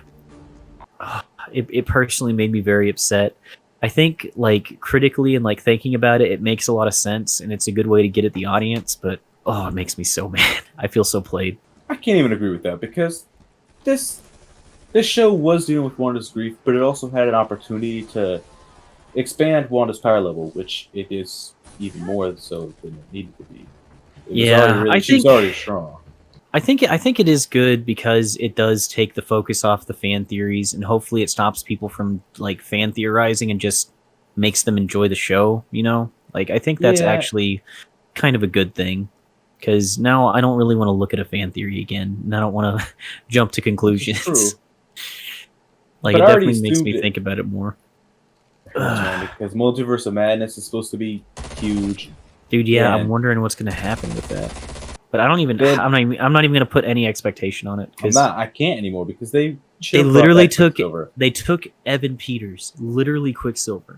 it personally made me very upset. I think like critically and like thinking about it, it makes a lot of sense and it's a good way to get at the audience, but it makes me so mad. I feel so played. I can't even agree with that because this show was dealing with Wanda's grief, but it also had an opportunity to expand Wanda's power level, which it is even more so than it needed to be. She was already strong. I think it is good because it does take the focus off the fan theories and hopefully it stops people from like fan theorizing and just makes them enjoy the show, you know? Like I think that's actually kind of a good thing because now I don't really want to look at a fan theory again and I don't want to jump to conclusions. True. Like But it I already definitely makes me assumed it. think about it more. Man, because Multiverse of Madness is supposed to be huge. Dude, yeah, Yeah. I'm wondering what's going to happen with that. But I don't even Then- I'm not even going to put any expectation on it I can't anymore because they literally took Quicksilver they took Evan Peters, literally Quicksilver.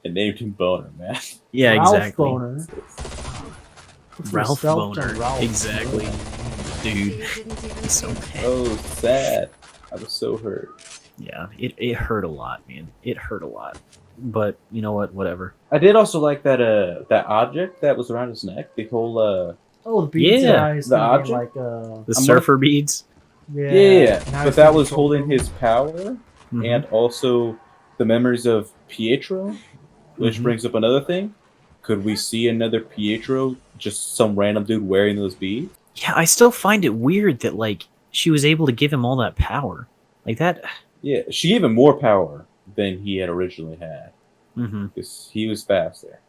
and named him Boner, man. Yeah, Ralph exactly. Boner. Ralph Spelled to Boner. Ralph Exactly. Dude. It's so bad. Oh, sad. I was so hurt. Yeah, it hurt a lot, man. It hurt a lot. But you know what? Whatever. I did also like that that object that was around his neck. The whole Oh, the beads Yeah, I was the thinking, object? like The surfer beads. yeah, and how but he's that gonna was control holding them. his power Mhm. and also the memories of Pietro, which Mhm. brings up another thing. Could we see another Pietro, just some random dude wearing those beads? Yeah, I still find it weird that like she was able to give him all that power. Like that. Yeah, she gave him more power than he had originally had Mhm. because he was faster.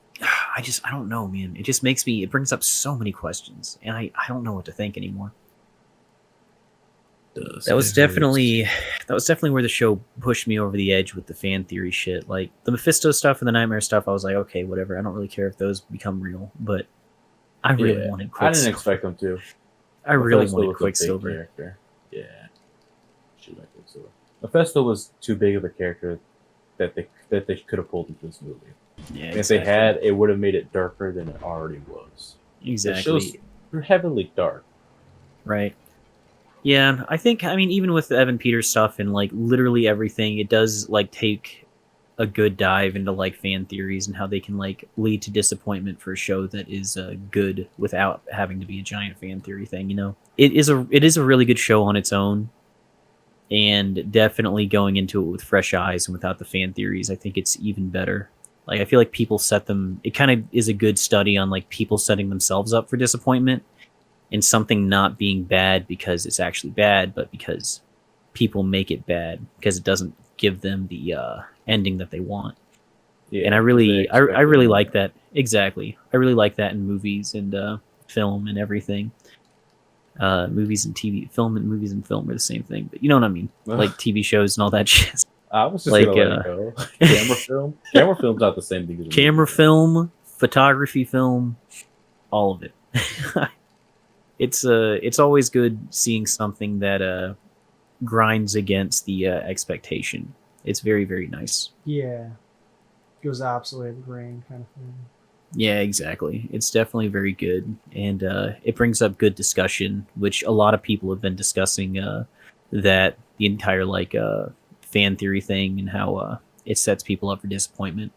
I don't know, man. It just it brings up so many questions and I don't know what to think anymore. That was definitely where the show pushed me over the edge with the fan theory shit. Like the Mephisto stuff and the Nightmare stuff, I was like, okay, whatever. I don't really care if those become real, but I really wanted I didn't Quicksilver. expect them to. I really Mephisto wanted was a big Quicksilver. character. Yeah, she liked Quicksilver. Mephisto was too big of a character that they could have pulled into this movie. Yeah, And if they had, it would have made it darker than it already was. exactly. The show's heavily dark. Right. Yeah, I mean, even with the Evan Peters stuff and like literally everything, it does like take a good dive into like fan theories and how they can like lead to disappointment for a show that is good without having to be a giant fan theory thing. You know, it is a really good show on its own, and definitely going into it with fresh eyes and without the fan theories, I think it's even better. Like I feel like people set them. It kind of is a good study on like people setting themselves up for disappointment. And something not being bad because it's actually bad, but because people make it bad because it doesn't give them the ending that they want. Yeah, And I really like that. Exactly. I really like that in movies and film and everything. Movies and TV, film and movies and film are the same thing, but you know what I mean? Like TV shows and all that shit. I was just like, gonna let it go. Camera film. Camera film's not the same thing as a movie. Camera film, photography film, all of it. It's always good seeing something that grinds against the expectation. It's very, very nice. Yeah. Goes opposite of the grain kind of thing. Yeah, exactly. It's definitely very good, and it brings up good discussion, which a lot of people have been discussing that the entire like fan theory thing and how it sets people up for disappointment.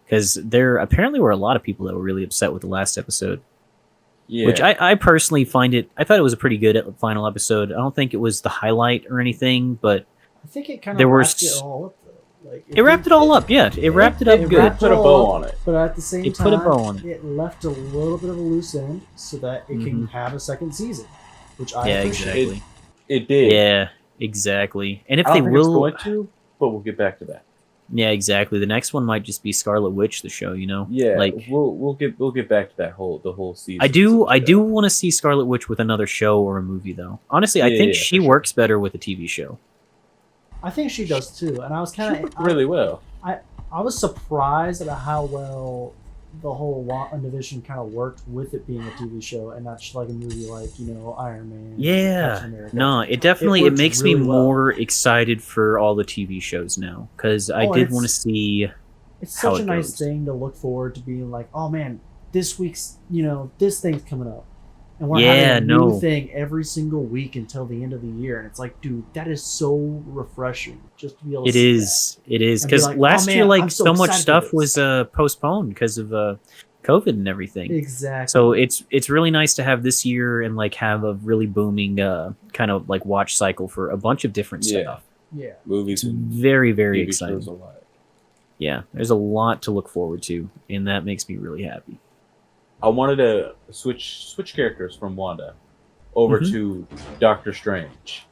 Because there apparently were a lot of people that were really upset with the last episode. Yeah. Which I personally I thought it was a pretty good final episode. I don't think it was the highlight or anything, but I think it kind There of were wrapped it s- all up though. Like it wrapped it all up. Yeah, it wrapped it up it good. wrapped Put a all bow up, on it. But at the same It time, put a bow on it. it left a little bit of a loose end so that it can have a second season, which I Yeah, appreciate. exactly. It did. Yeah, exactly. And if I they don't think it's will, going to, but we'll get back to that. yeah, exactly. The next one might just be Scarlet Witch, the show. You know, Yeah, like we'll get back to that the whole season. I do want to see Scarlet Witch with another show or a movie, though. Honestly, I think she works better with a TV show. I think she does too, and I was kind of really well. I was surprised at how well the whole WandaVision kind of worked with it being a TV show and not just like a movie like, you know, Iron Man. Yeah. Captain America. No, it makes really me well. more excited for all the TV shows now because I did want to see. It's how such a it nice goes. thing to look forward to being like, oh man, this week's, you know, this thing's coming up. And we're having a new thing every single week until the end of the year. And it's like, dude, that is so refreshing just to be able to see that. It is. And be Because like, last oh, year, man, like, I'm so much excited for stuff this. was postponed because of COVID and everything. Exactly. So it's really nice to have this year and like have a really booming kind of like watch cycle for a bunch of different stuff. Yeah. Movies It's and very, very TV exciting. shows a lot. Yeah, there's a lot to look forward to, and that makes me really happy. I wanted to switch characters from Wanda over to Doctor Strange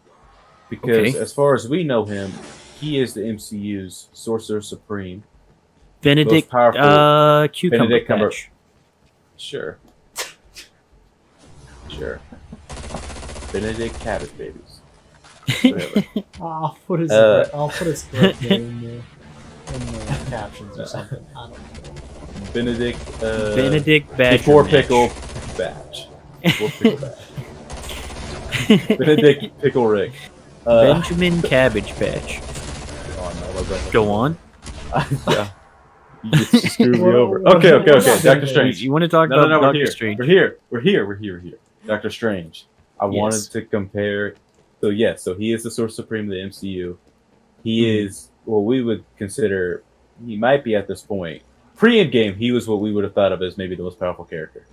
because as far as we know him, he is the MCU's Sorcerer Supreme. Benedict, powerful Cucumber Benedict Patch. Sure. Benedict Cabbage Babies. Whatever. I'll put his correct name in the captions or something. I don't know. Benedict Badger before Match. Pickle Batch. Before Pickle Batch. Benedict Pickle Rick. Benjamin Cabbage Patch. Go on. Yeah. You just screwed me over. Okay. Doctor Strange. You want to talk No, about we're Doctor here. Strange? We're here. Doctor Strange. I wanted to compare. So he is the Source Supreme of the MCU. He is what we would consider. He might be at this point. Pre-Endgame, he was what we would have thought of as maybe the most powerful character.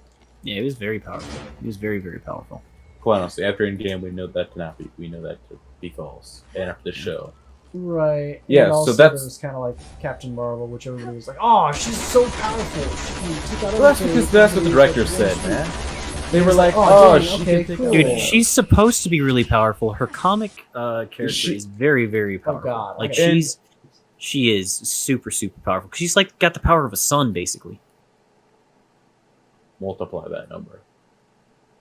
Yeah, he was very powerful. He was very, very powerful. Quite honestly, after Endgame, we know that to not be. We know that to be false. And after the show, right? Yeah, and also so that's- it was kind of like Captain Marvel, which everybody was like, "Oh, she's so powerful." She can take out well, that's everything." because that's what the director said, man. They were like, "Oh, "Oh, dang, she okay, can take cool." out Dude, she's supposed to be really powerful. Her comic character She- is very, very powerful. God, Like okay. she is super, super powerful. She's like got the power of a sun, basically, multiply that number."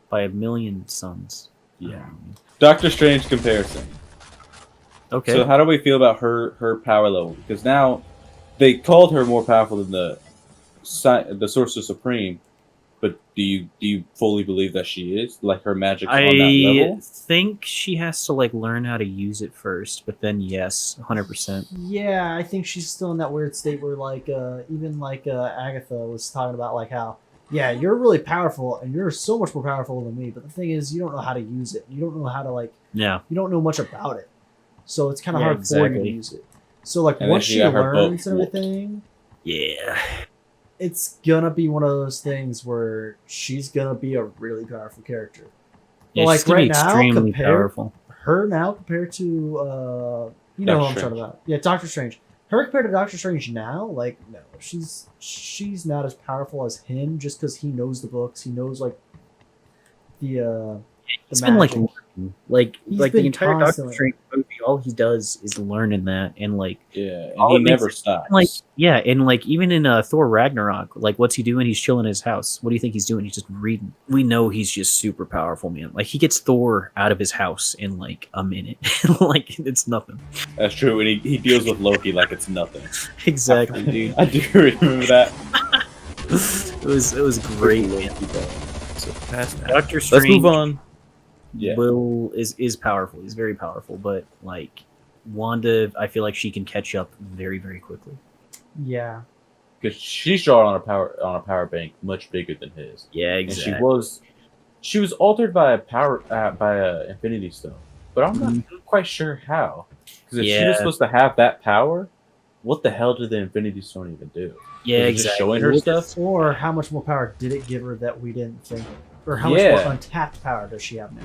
by 1,000,000 suns. Yeah. Doctor Strange comparison. Okay. So how do we feel about her power level? Because now they called her more powerful than the Sorcerer Supreme, but do you fully believe that she is? Like her magic's on that I level? think she has to like learn how to use it first, but then yes, 100%. Yeah, I think she's still in that weird state where, like, even like Agatha was talking about, like how, yeah, you're really powerful and you're so much more powerful than me, but the thing is, you don't know how to use it. You don't know how to you don't know much about it, so it's kind of hard for you to use it. So like And once then she she got her learns boat and everything, Yeah. it's gonna be one of those things where she's gonna be a really powerful character. Yeah, But, she's gonna be now, extremely compare powerful. her now compared to you know Doctor who I'm talking Strange. about. Yeah, Doctor Strange. Her compared to Doctor Strange now, like, no, she's not as powerful as him just because he knows the books. He knows like the It's been like magic. learning. like He's the been entire constantly- Doctor Strange movie. All he does is learn in that, and like Yeah, and All he it makes never it- stops. like yeah, and like even in Thor Ragnarok, like what's he doing? He's chilling in his house. What do you think he's doing? He's just reading. We know he's just super powerful, man. Like he gets Thor out of his house in like a minute. Like it's nothing. That's true, and he deals with Loki like it's nothing. Exactly, dude. I do remember that. It was great, man. So past that. Doctor Strange Let's move on. Yeah. is powerful. He's very powerful, but like Wanda, I feel like she can catch up very, very quickly. Yeah, Because she's drawn on a power bank much bigger than his. Yeah, And exactly. she was altered by a Infinity Stone, but I'm not quite sure how. Because if she Yeah. was supposed to have that power, what the hell did the Infinity Stone even do? Yeah, Was it exactly. just showing her stuff. or how much more power did it give her that we didn't think, or how much Yeah. more untapped power does she have now?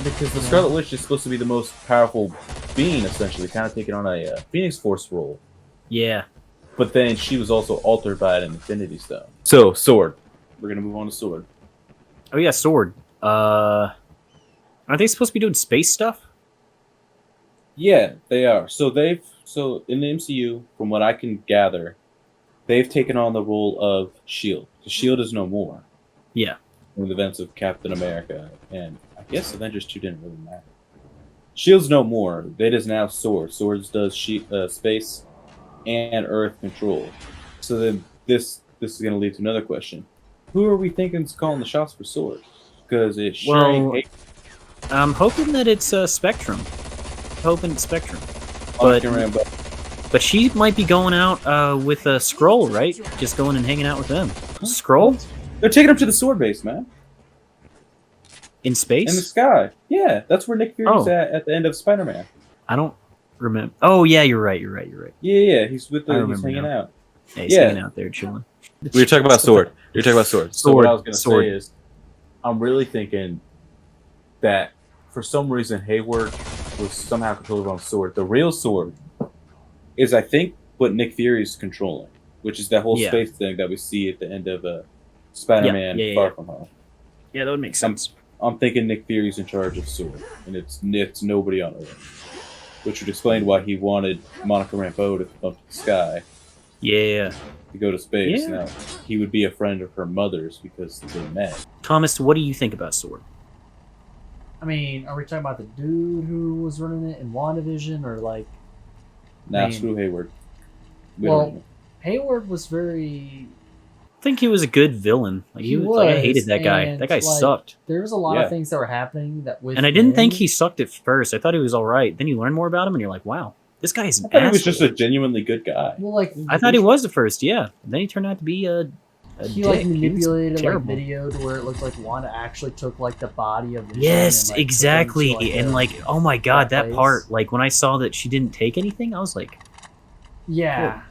Because The Scarlet Witch is supposed to be the most powerful being, essentially, kind of taking on a Phoenix Force role. Yeah. But then she was also altered by an Infinity Stone. So, Sword. We're gonna move on to Sword. Oh yeah, Sword. Aren't they supposed to be doing space stuff? Yeah, they are. So in the MCU, from what I can gather, they've taken on the role of Shield. The Shield is no more Yeah. in the events of Captain America, and I guess Avengers 2 didn't really matter. Shield's no more. It is now Sword. Swords does space and Earth control. So then this is going to lead to another question: who are we thinking is calling the shots for Sword? Because it sure Well, ain't I'm hoping that it's Spectrum. Hoping it's Spectrum. Monica Rambeau. But she might be going out with a Skrull, right? Just going and hanging out with them. Skrull? They're taking him to the Sword base, man. In space? In the sky. Yeah, that's where Nick Fury's at the end of Spider-Man. I don't remember. Oh, yeah, you're right. Yeah, he's with he's hanging out. Yeah, he's hanging out there, chilling. We were talking about Sword. So what I was going to Sword. say is, I'm really thinking that for some reason Hayward was somehow controlling on Sword. The real Sword is, I think, what Nick Fury's controlling, which is that whole space thing that we see at the end of Spider-Man Far From Home. Yeah, that would make sense. I'm thinking Nick Fury's in charge of Sword, and it's nobody on Earth, which would explain why he wanted Monica Rambeau to come up to the sky. Yeah. To go to space. Yeah. Now, he would be a friend of her mother's because they met. Thomas, what do you think about Sword? I mean, are we talking about the dude who was running it in WandaVision, or like? Nah, screw Hayward. Well, Hayward was very. I think he was a good villain. Like, he was, like, I hated that guy. That guy sucked. There was a lot of things that were happening that with. And I didn't think he sucked at first. I thought he was all right. Then you learn more about him, and you're like, wow, this guy is an asshole. He was just a genuinely good guy. Well, like I thought he was at first, yeah. And then he turned out to be a he dick. like manipulated like video to where it looked like Wanda actually took like the body of the yes, and, like, exactly. into, like, and like, oh my god, that place. part. Like when I saw that she didn't take anything, I was like, yeah.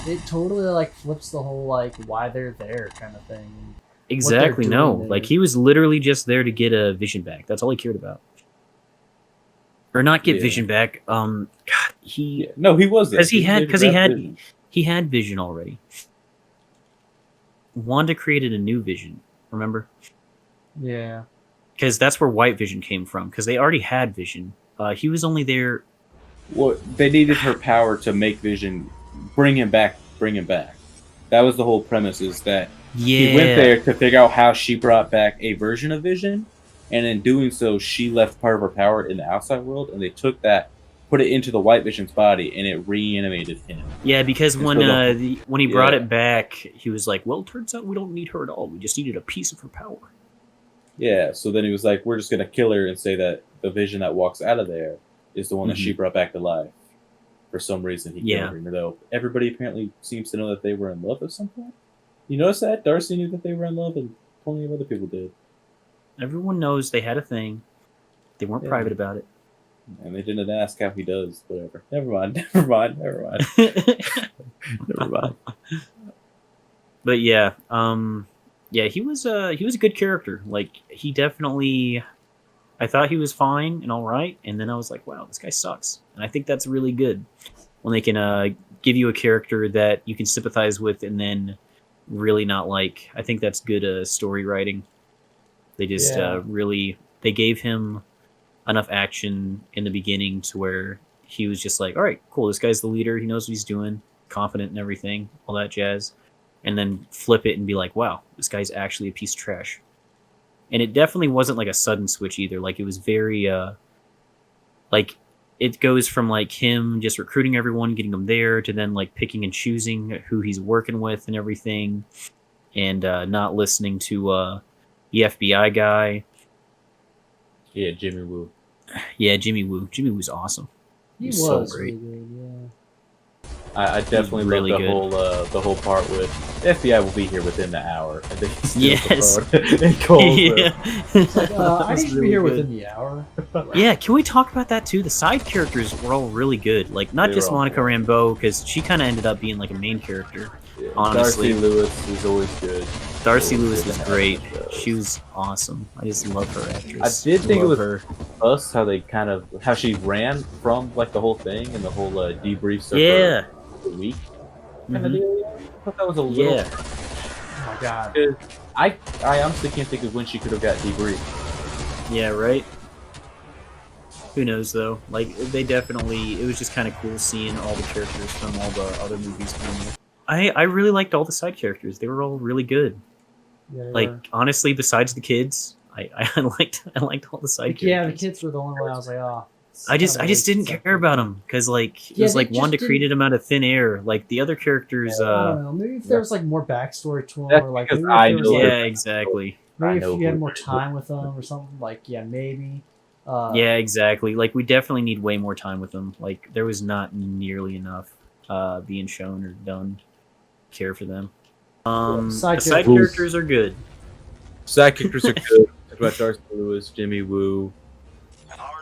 It totally like flips the whole like why they're there kind of thing. Exactly. No, like he was literally just there to get a Vision back. That's all he cared about. Or not get Vision back. God, he no, he was because he had Vision already. Wanda created a new Vision. Remember? Yeah. Because that's where White Vision came from. Because they already had Vision. He was only there. Well, they needed her power to make Vision. Bring him back. That was the whole premise, is that he went there to figure out how she brought back a version of Vision, and in doing so, she left part of her power in the outside world, and they took that, put it into the White Vision's body, and it reanimated him. Yeah, because when he brought it back, he was like, well, turns out we don't need her at all. We just needed a piece of her power. Yeah, so then he was like, we're just going to kill her and say that the Vision that walks out of there is the one that she brought back to life. For some reason, he killed her, even though everybody apparently seems to know that they were in love at some point. You notice that? Darcy knew that they were in love, and plenty of other people did. Everyone knows they had a thing. They weren't private about it. And they didn't ask how he does, whatever. Never mind. But yeah, he was a good character. Like, he definitely, I thought he was fine and all right, and then I was like, wow, this guy sucks. And I think that's really good when they can give you a character that you can sympathize with and really not like. I think that's good story writing. They just really, they gave him enough action in the beginning to where he was just like, all right, cool, this guy's the leader, he knows what he's doing, confident in everything, all that jazz. And then flip it and be like, wow, this guy's actually a piece of trash. And it definitely wasn't like a sudden switch either. Like, it was very, like, it goes from like him just recruiting everyone, getting them there, to then like picking and choosing who he's working with and everything, and not listening to the FBI guy. Yeah, Jimmy Woo. Yeah, Jimmy Woo. Jimmy Woo's awesome. He was so really great. good, yeah. I definitely really love the whole part with the FBI will be here within the hour. And then Yes. It's like, I need to be here within the hour. Yeah, can we talk about that too? The side characters were all really good. Like, not just Monica Rambeau, because she kind of ended up being like a main character. Yeah. Honestly, Darcy Lewis is always good. Darcy Lewis was great. She was awesome. I just love her actress. I did think it was us how they how she ran from like the whole thing and the whole debriefs of the week kind of deal. I thought that was a little. Oh my god. I honestly can't think of when she could have got debriefed. Yeah, right. Who knows though? Like they definitely, it was just kind of cool seeing all the characters from all the other movies coming in. I really liked all the side characters. They were all really good. Yeah, they Like were. honestly, besides the kids, I liked all the side Like, characters. yeah, the kids were the only one I was like, oh. it's I just kinda didn't waste care about of- them because like it Yeah, was they like just Wanda didn't- created them out of thin air. Like the other characters, I don't know. Maybe if there was like more backstory to them, That's or like because maybe if I there was know like, yeah, exactly. maybe I if know you had who more it is. time with them or something, like yeah, maybe. Yeah, exactly. Like we definitely need way more time with them. Like there was not nearly enough being shown or done. Care for them. Side The side characters. characters are good. Side characters are good. Talk about Darcy Lewis, Jimmy Woo.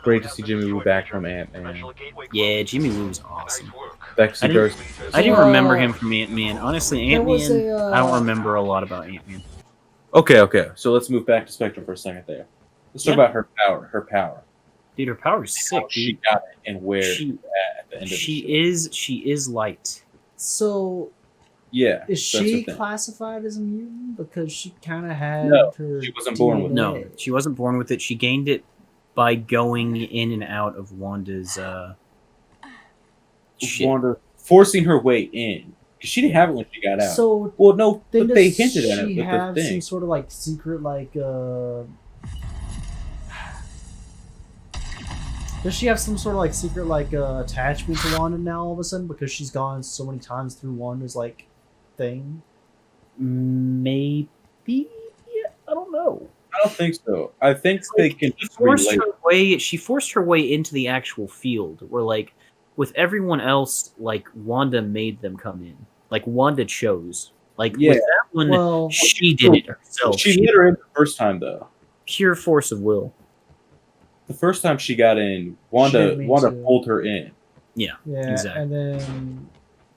Great to see Jimmy Woo back from Ant-Man. Yeah, Jimmy Woo was awesome. Back to see I didn't- Darcy. I didn't So, remember him from Ant-Man. Honestly, there was Ant-Man, a, I don't remember a lot about Ant-Man. Okay. So let's move back to Spectrum for a second there. Let's talk Yeah. about her power. Her power. Dude, her power's sick, How she dude. got it and where She- she's at the end of the show. She is light. So Yeah. is that's she the thing. classified as a mutant because she kind of had No, her? she wasn't born with it. No, DNA? she wasn't born with it. She gained it by going in and out of Wanda's shit. Wanda forcing her way in. Because she didn't have it when she got out. So well, no, then but they does hinted at it she with have the some thing. sort of like secret like Does she have some sort of like secret like attachment to Wanda now all of a sudden because she's gone so many times through Wanda's like thing? Maybe? I don't know. I don't think so. I think they can She just forced relate. her way. She forced her way into the actual field, where like with everyone else, like Wanda made them come in. Like Wanda chose. Like Yeah. with that one, Well, she did it herself. She She let her in the first time, though. pure force of will. The first time she got in, She Wanda didn't mean to. pulled her in. yeah, exactly. and then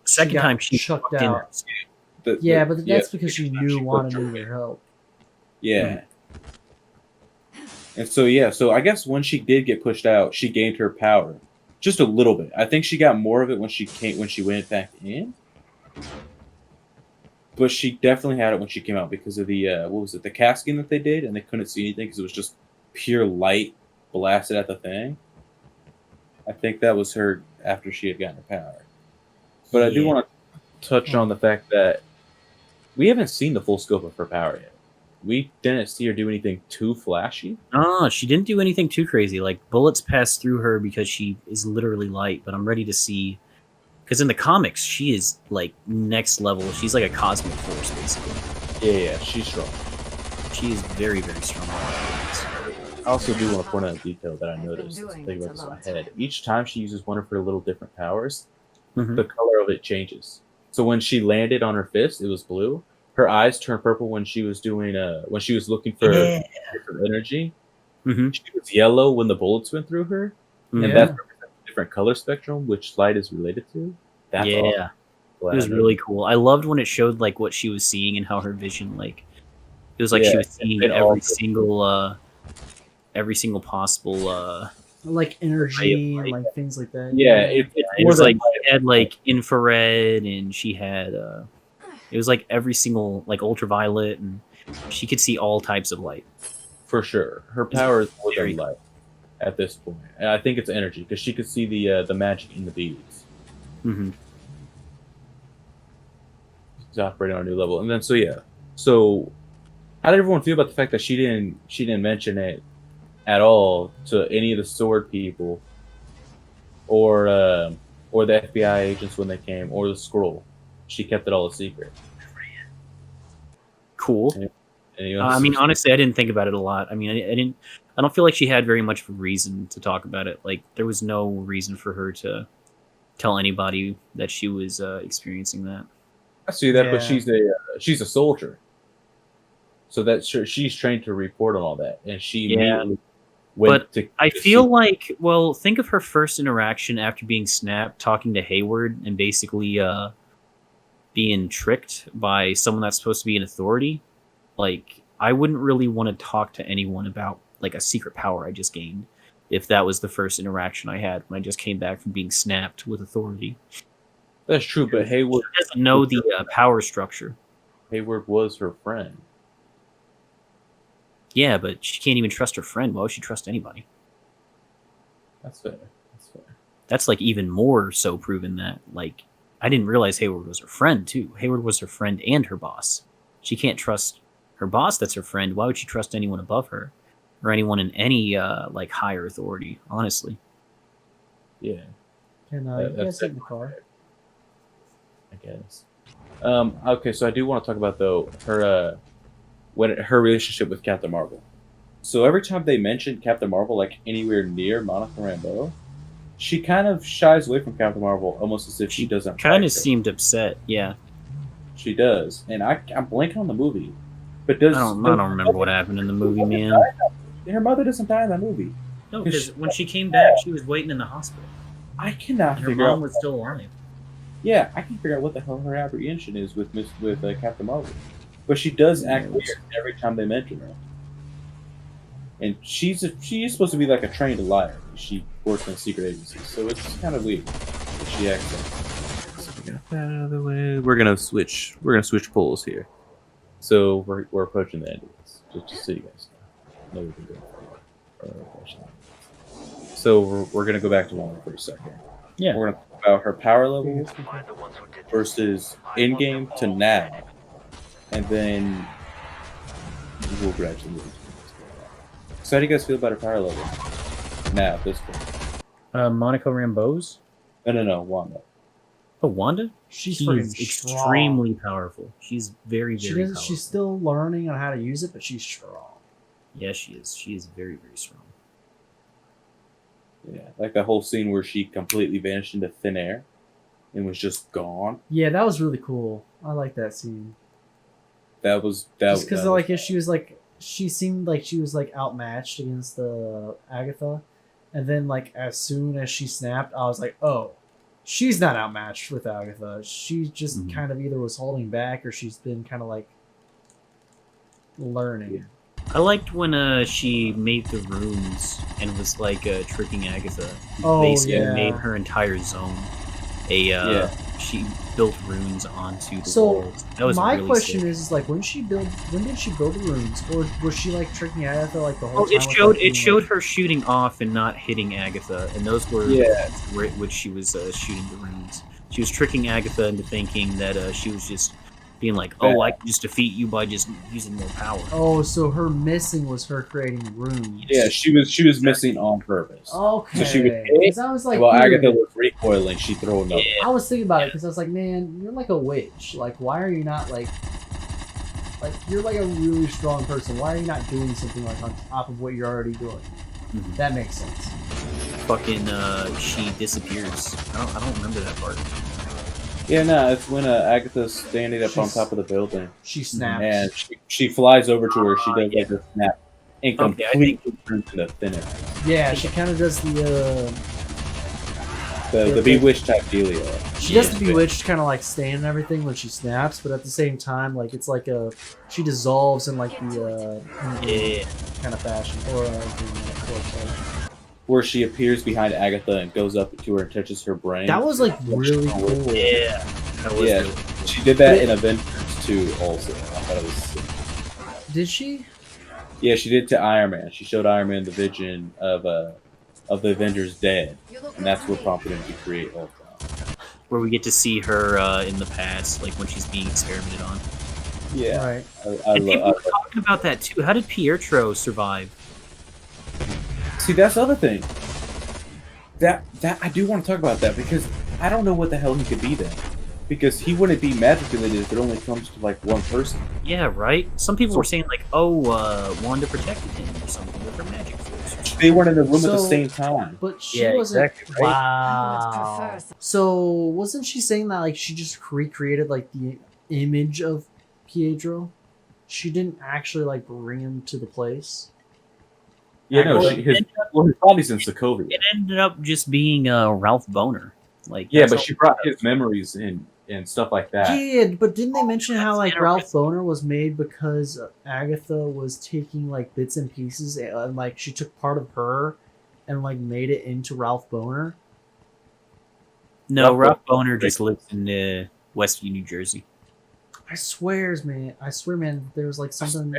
Second got time she chucked fucked in out. The- Yeah, the- but that's yeah, because she she knew put Wanda her needed in. her help. Yeah. And so yeah, so I guess when she did get pushed out, she gained her power just a little bit. I think she got more of it when she went back in. But she definitely had it when she came out because of the what was it, the casting that they did, and they couldn't see anything because it was just pure light blasted at the thing. I think that was her after she had gotten her power. But I do Yeah. want to touch on the fact that we haven't seen the full scope of her power yet. We didn't see her do anything too flashy. Oh, she didn't do anything too crazy. Like bullets passed through her because she is literally light. But I'm ready to see, because in the comics she is like next level. She's like a cosmic force basically. Yeah, she's strong. She is very very strong. I also do want to point out a detail that I noticed. Think about this in my head. Each time she uses one of her little different powers, Mhm. the color of it changes. So when she landed on her fist, it was blue. Her eyes turned purple when she was doing when she was looking for Yeah. different energy. Mhm. She was yellow when the bullets went through her, and Yeah. that's a different color spectrum, which light is related to. That's Yeah. awesome. Glad It was I knew. really cool. I loved when it showed like what she was seeing and how her vision like it was like she Yeah, was seeing it all- every single possible Like energy Right, and like things like that. Yeah, it's it more was than like light. she had like infrared and she had it was like every single like ultraviolet and she could see all types of light. For sure. Her power is more very than light at this point. And I think it's energy because she could see the magic in the beads. Mm-hmm. She's operating on a new level. And then so how did everyone feel about the fact that she didn't mention it at all to any of the sword people or the FBI agents when they came or the scroll? She kept it all a secret. Cool. Anyone I else? mean, honestly, I didn't think about it a lot. I mean, I didn't. I don't feel like she had very much of a reason to talk about it. Like, there was no reason for her to tell anybody that she was experiencing that. I see that, but Yeah. she's a soldier, so she's trained to report on all that, and she Yeah. immediately went to. I to feel see- like, well, think of her first interaction after being snapped, talking to Hayward, and basically being tricked by someone that's supposed to be an authority. Like, I wouldn't really want to talk to anyone about like a secret power I just gained if that was the first interaction I had when I just came back from being snapped with authority. That's true, but Hayward She doesn't know the power structure. was her friend. Yeah, but she can't even trust her friend. Why would she trust anybody? That's fair. That's fair. That's like even more so proven that like I didn't realize Hayward was her friend too. Hayward was her friend and her boss. She can't trust her boss that's her friend. Why would she trust anyone above her or anyone in any like higher authority, honestly? Yeah. Can you guys get in the car? I guess. Okay, so I do want to talk about though her her relationship with Captain Marvel. So every time they mention Captain Marvel, like anywhere near Monica Rambeau, she kind of shies away from Captain Marvel, almost as if she doesn't. Kind of like her. seemed upset, yeah. She does, and I'm blanking on the movie, but does I don't remember what happened in the movie, man. Her mother doesn't die in that movie. No, because when she came back, she was waiting in the hospital. I cannot And her figure out. mom was still alive. Yeah, I can figure out what the hell her apprehension is with Captain Marvel, but she does act weird every time they mention her. And she is supposed to be like a trained liar. She works in a secret agency, so it's kind of weird that she acts like that. So we got that out of the way. We're gonna switch polls here. So we're approaching the end of this, just so you guys know. We can go so we're gonna go back to Wanda for a second. Yeah. We're gonna talk about her power levels versus in game to now, and then we'll gradually move. So how do you guys feel about her power level now at this point? Monica Rambeau's? No, Wanda. Oh, Wanda? She's extremely powerful. She's very powerful. She's still learning on how to use it, but she's strong. Yeah, she is. She is very, very strong. Yeah, like that whole scene where she completely vanished into thin air and was just gone. Yeah, that was really cool. I like that scene. That was just because like if she was like she seemed like she was like outmatched against Agatha, and then like as soon as she snapped, I was like, oh, she's not outmatched with Agatha. She just kind of either was holding back or she's been kind of like learning. Yeah. I liked when she made the runes and was like tricking Agatha. Oh, basically yeah. made her entire zone she built runes onto the So, walls. That was my really question sick. is like when did she build the runes, or was she like tricking Agatha like the whole time? It showed her shooting off and not hitting Agatha, and those were which she was shooting the runes. She was tricking Agatha into thinking that she was just being like, "Oh, I can just defeat you by just using more power." Oh, so her missing was her creating runes. Yeah, she was missing on purpose. Okay. So she was hit, 'Cause I was like, while dude, Agatha was recoiling, she threw another. I was thinking about it because I was like, man, you're like a witch. Like, why are you not like you're like a really strong person. Why are you not doing something like on top of what you're already doing? Mhm. That makes sense. Fucking, she disappears. I don't remember that part. Yeah, no, it's when Agatha's standing up on top of the building. She snaps. And she flies over to her. She does like a snap and completely turns into thin air. Yeah, she kind of does the bewitched type dealio. She does the bewitched kind of like stain and everything when she snaps, but at the same time, like it's like she dissolves in like the kind of fashion, or where she appears behind Agatha and goes up to her and touches her brain. That was like really cool. Yeah, that was really cool. She did that in Avengers 2 also. I thought it was sick. Did she? Yeah, she did to Iron Man. She showed Iron Man the vision of the Avengers dead, and that's what prompted him to create Ultron. Where we get to see her in the past, like when she's being experimented on. Yeah, right. I People were talking about that too. How did Pietro survive? See, that's the other thing. That I do want to talk about that because I don't know what the hell he could be then. Because he wouldn't be magic related if it only comes to like one person. Yeah, right? Some people were saying like, oh, Wanda protected him or something with her magic force. They weren't in the room at the same time. But she wasn't. Exactly, right? Wow. So wasn't she saying that like she just recreated like the image of Pietro? She didn't actually like bring him to the place. Yeah, no, his body's in Sokovia. It ended up just being Ralph Boner. Like, yeah, but she brought his memories in and stuff like that. Yeah, but didn't they mention how like Ralph Boner was made because Agatha was taking like bits and pieces and like she took part of her and like made it into Ralph Boner? No, Ralph Boner just lives in Westview, New Jersey. I swear, man, there was like something.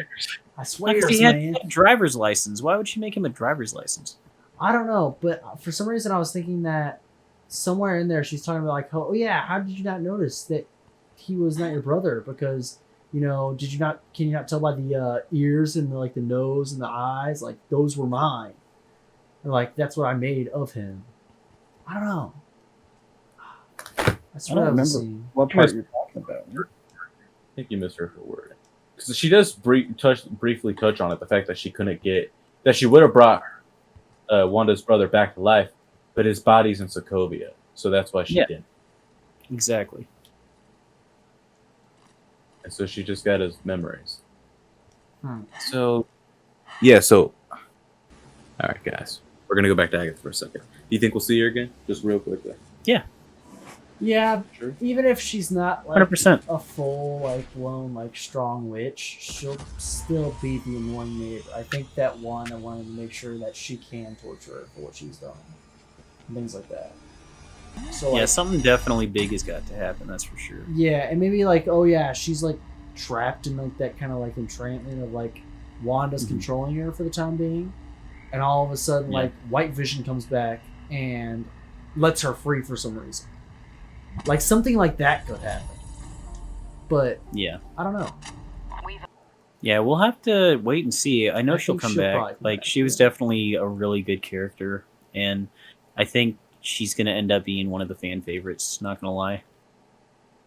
I swear, Because he had a driver's license. Why would she make him a driver's license? I don't know, but for some reason I was thinking that somewhere in there she's talking about like, oh yeah, how did you not notice that he was not your brother? Because did you not? Can you not tell by the ears and like the nose and the eyes? Like those were mine. And, like that's what I made of him. I don't know. That's I what don't I was remember seeing. what part you're talking about. I think you misheard her word. Because she does briefly touch on it, the fact that she couldn't get... That she would have brought Wanda's brother back to life, but his body's in Sokovia. So that's why she didn't. Exactly. And so she just got his memories. Hmm. So... Yeah, so... Alright, guys. We're going to go back to Agatha for a second. Do you think we'll see her again? Just real quickly. Yeah, Sure. even if she's not like 100%. a full, like blown, like strong witch, she'll still be the annoying neighbor. I think that I wanted to make sure that she can torture her for what she's done, and things like that. So Yeah, like, something definitely big has got to happen. That's for sure. yeah, and maybe like, oh yeah, she's like trapped in like that kind of like entrapment of like Wanda's Mhm. controlling her for the time being, and all of a sudden Yeah. like White Vision comes back and lets her free for some reason. Like something like that could happen, but Yeah. I don't know. Yeah, we'll have to wait and see. I know I she'll think come she'll back. probably come Like back, she was yeah. definitely a really good character, and I think she's gonna end up being one of the fan favorites. Not gonna lie.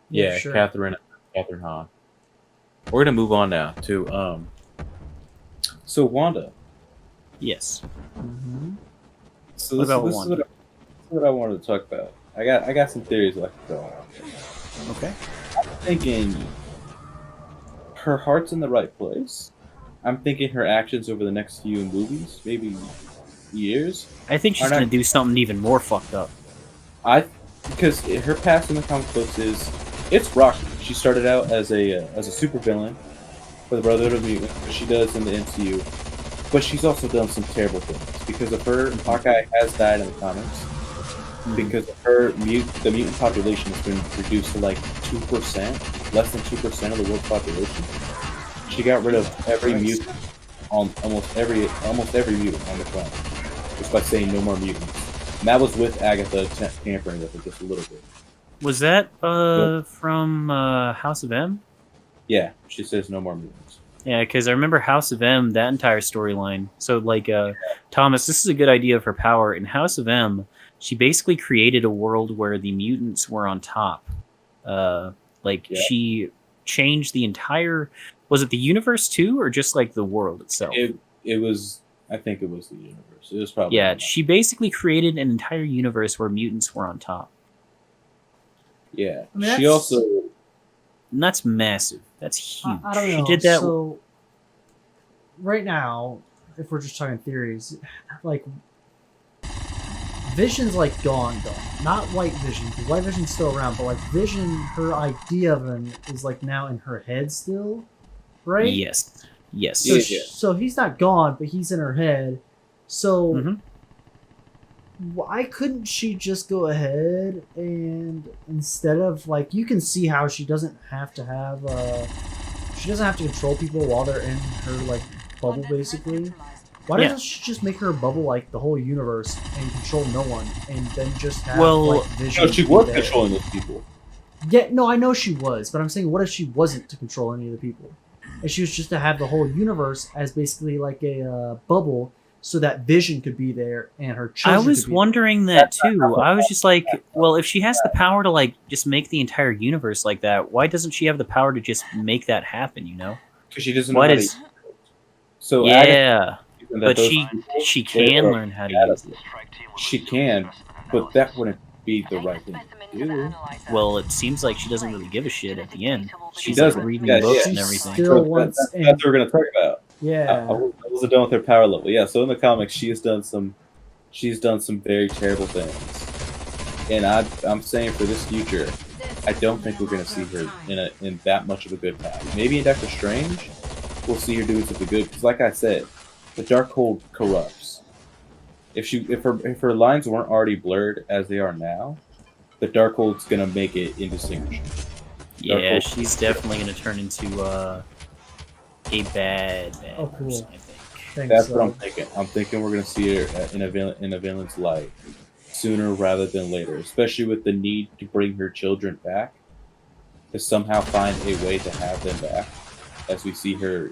Yeah, sure. Catherine Hahn. We're going to move on now to... So Wanda. Yes. Mm-hmm. So What this, about this is Wanda? what I wanted to talk about. I got some theories I like to throw out. Okay. I'm thinking her heart's in the right place. I'm thinking her actions over the next few movies, maybe years, I think she's Are not- gonna do something even more fucked up. because her past in the comic books it's rocky. She started out as a supervillain for the Brotherhood of Mutants, which she does in the MCU, but she's also done some terrible things. Because of her, Hawkeye has died in the comics. Because of her, the mutant population has been reduced to like 2%, less than 2% of the world's population. She got rid of every mutant on almost every mutant on the planet, just by saying no more mutants. And that was with Agatha tampering with it just a little bit. Was that from House of M? Yeah, she says no more mutants. Yeah, because I remember House of M, that entire storyline. So, like, Thomas, this is a good idea of her power. In House of M, she basically created a world where the mutants were on top. She changed the entire... Was it the universe, too, or just, like, the world itself? It was... I think it was the universe. It was probably... Yeah, she basically created an entire universe where mutants were on top. Yeah. I mean, She that's- also... And that's massive. That's huge. I don't know. She did that... So right now, if we're just talking theories, like Vision's like gone. Not White Vision, because White Vision's still around, but like Vision, her idea of him is like now in her head still, right? Yes. Yes. So, Yeah. so he's not gone, but he's in her head. So Mhm. why couldn't she just go ahead and instead of like you can see how she doesn't have to have she doesn't have to control people while they're in her like bubble basically. Why Yeah. doesn't she just make her bubble like the whole universe and control no one and then just have Well, like Vision? No, she be was there? controlling those people. Yeah, no, I know she was, but I'm saying what if she wasn't to control any of the people? And she was just to have the whole universe as basically like a bubble so that Vision could be there and her I children was could be wondering that too. I was just like, well, if she has the power to like just make the entire universe like that, why doesn't she have the power to just make that happen? You know? Because she doesn't know What how is? to... So Agatha, Yeah, that but those she people, she they can were- learn how to use it. She can, but that wouldn't be the right thing to do. Well, it seems like she doesn't really give a shit at the end. She's doesn't. like reading Yeah, books yeah. and She everything. still So wants that's and- what we're going to talk about. Yeah. I wasn't done with her power level. Yeah, so in the comics, she's done some very terrible things, and I'm saying for this future, I don't think we're going to see her in that much of a good path. Maybe in Doctor Strange, we'll see her doing something good. Because, like I said, the Darkhold corrupts. If her lines weren't already blurred as they are now, the Darkhold's going to make it indistinguishable. Yeah, Darkhold- she's definitely gonna turn into a bad Oh, cool. person, I think. think That's so. what I'm thinking. I'm thinking we're gonna see her in a villain's light sooner rather than later, especially with the need to bring her children back, to somehow find a way to have them back, as we see her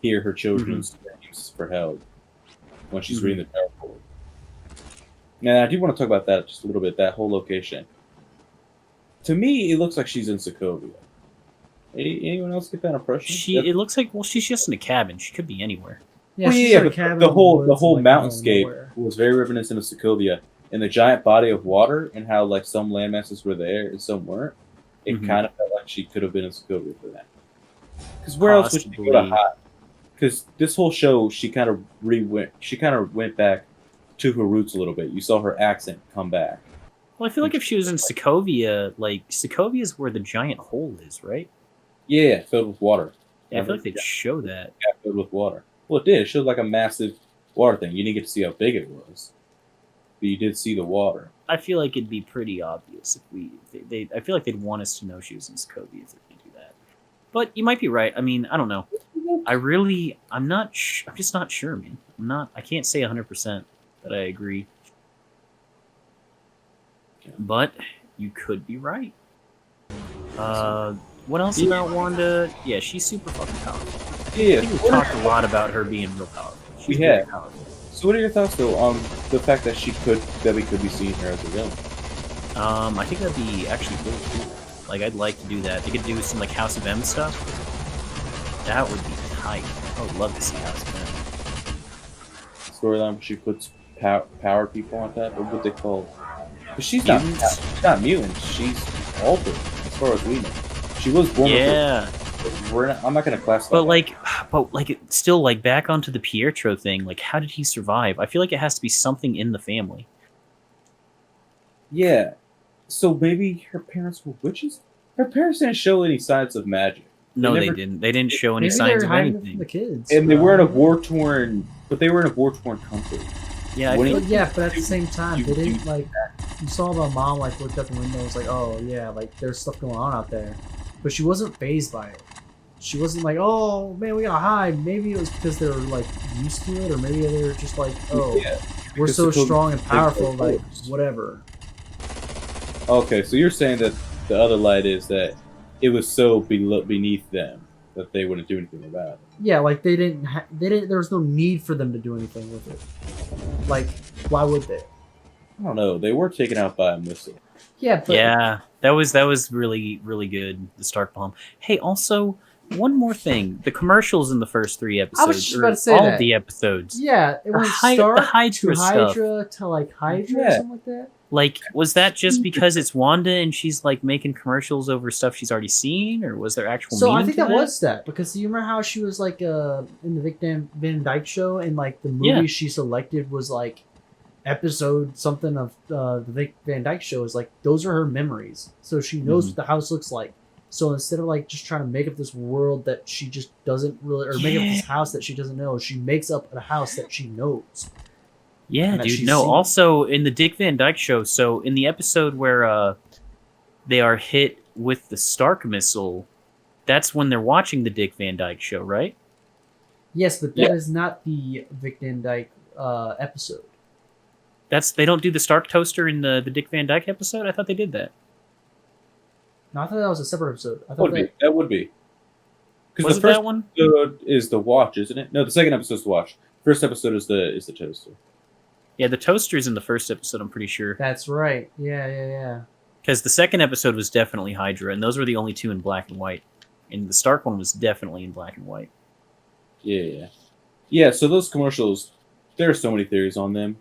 hear her children's screams for help when she's reading the Tower Forward. Now, I do want to talk about that just a little bit. That whole location. To me, it looks like she's in Sokovia. Anyone else get that impression? It looks like, well, she's just in a cabin. She could be anywhere. Yeah, Well, she's yeah, in a but cabin the in whole woods, like, mountainscape nowhere. was very reminiscent of Sokovia, and the giant body of water, and how like some landmasses were there and some weren't. It kind of felt like she could have been in Sokovia for that. Because where else would she go to hide? Because this whole show, she kind of went back to her roots a little bit. You saw her accent come back. Well, I feel like if she was in Sokovia, like Sokovia is where the giant hole is, right? Yeah, filled with water. Yeah, I feel like they'd show that. Yeah, filled with water. Well, it did. It showed like a massive water thing. You didn't get to see how big it was, but you did see the water. I feel like it'd be pretty obvious if I feel like they'd want us to know she was in Sokovia if they do that. But you might be right. I mean, I don't know. I'm just not sure, man. I can't say 100% that I agree. But you could be right. What else about Wanda? Yeah, she's super fucking powerful. Yeah, I think we've talked a lot about her being real powerful. She's We very have. powerful. So, what are your thoughts though on the fact that we could be seeing her as a villain? I think that'd be actually really cool. Like, I'd like to do that. They could do some like House of M stuff. That would be tight. I would love to see House of M. Storyline where she puts power people on top, or what they call. But she's Mutants? not mutant. She's altered, as far as we know. She was born. Yeah. I'm not going to classify. But it's still like back onto the Pietro thing. Like, how did he survive? I feel like it has to be something in the family. Yeah. So maybe her parents were witches. Her parents didn't show any signs of magic. No, they didn't. They didn't show any Maybe signs they're of hiding it anything. from the kids. And they weren't a war-torn, but they were in a war-torn country. Yeah, I When feel But like yeah, but at the same time, You- they didn't like. You saw the mom like looked up the window and was like, "Oh yeah, like there's stuff going on out there," but she wasn't phased by it. She wasn't like, "Oh man, we gotta hide." Maybe it was because they were like used to it, or maybe they were just like, "Oh, Yeah, we're because so the children strong and think they're powerful, like force. whatever." Okay, so you're saying that the other light is that it was so beneath them that they wouldn't do anything about it. Yeah, like they didn't. There was no need for them to do anything with it. Like, why would they? I don't know. They were taken out by a missile. Yeah, but yeah, that was really really good. The Stark bomb. Hey, also one more thing: the commercials in the first 3 episodes, just about to say all that. of the episodes. yeah, it Or went the Stark to Hydra stuff. Hydra to like Hydra or Yeah. something like that. Like, was that just because it's Wanda and she's like making commercials over stuff she's already seen, or was there actual? So I meaning think to that was that because you remember how she was like in the Vic Van Dyke show and like the movie Yeah. she selected was like episode something of the Vic Van Dyke show is like those are her memories, so she knows what the house looks like. So instead of like just trying to make up this world that she just doesn't really, or make up this house that she doesn't know, she makes up a house that she knows. Yeah, And that dude. she's No, seen. also in the Dick Van Dyke show, so in the episode where they are hit with the Stark missile, that's when they're watching the Dick Van Dyke show, right? Yes, but that is not the Vic Van Dyke episode. They don't do the Stark toaster in the Dick Van Dyke episode? I thought they did that. No, I thought that was a separate episode. I That thought would be. That would be. Was Because it the first that one? episode is the watch, isn't it? No, the second episode is the watch. First episode is the toaster. Yeah, the toaster's in the first episode, I'm pretty sure. that's right. Yeah. Because the second episode was definitely Hydra, and those were the only 2 in black and white. And the Stark one was definitely in black and white. Yeah. So those commercials, there are so many theories on them.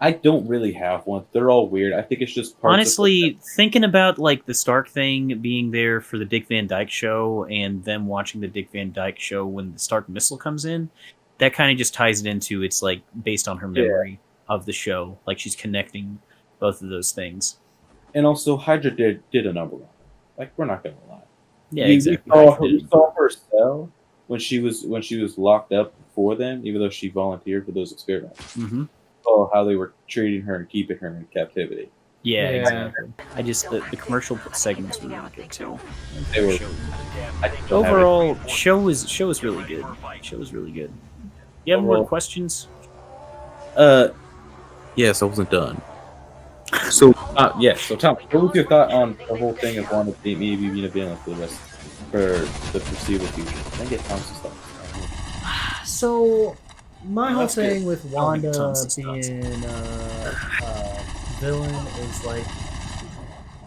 I don't really have one. They're all weird. I think it's just parts Honestly, thinking about like the Stark thing being there for the Dick Van Dyke show and them watching the Dick Van Dyke show when the Stark missile comes in, that kind of just ties it into it's like based on her memory of the show. Like she's connecting both of those things. And also, Hydra did a number on it. Like, we're not gonna lie. Yeah, We exactly. saw her cell when she was locked up for them, even though she volunteered for those experiments. Mm-hmm. Saw how they were treating her and keeping her in captivity. Yeah, Yeah. exactly. I just the commercial segments were really good too. They were. Show. I think you'll have it. Overall, show was really good. Show was really good. You have more Overall- questions? Yes, I wasn't done. So, so Tom, what was your thought on the whole thing of Wanda maybe being a villain for the foreseeable future? Can I get Tom's stuff? So, my whole That's good. thing with I'll make Wanda tons of stuff. being villain is like,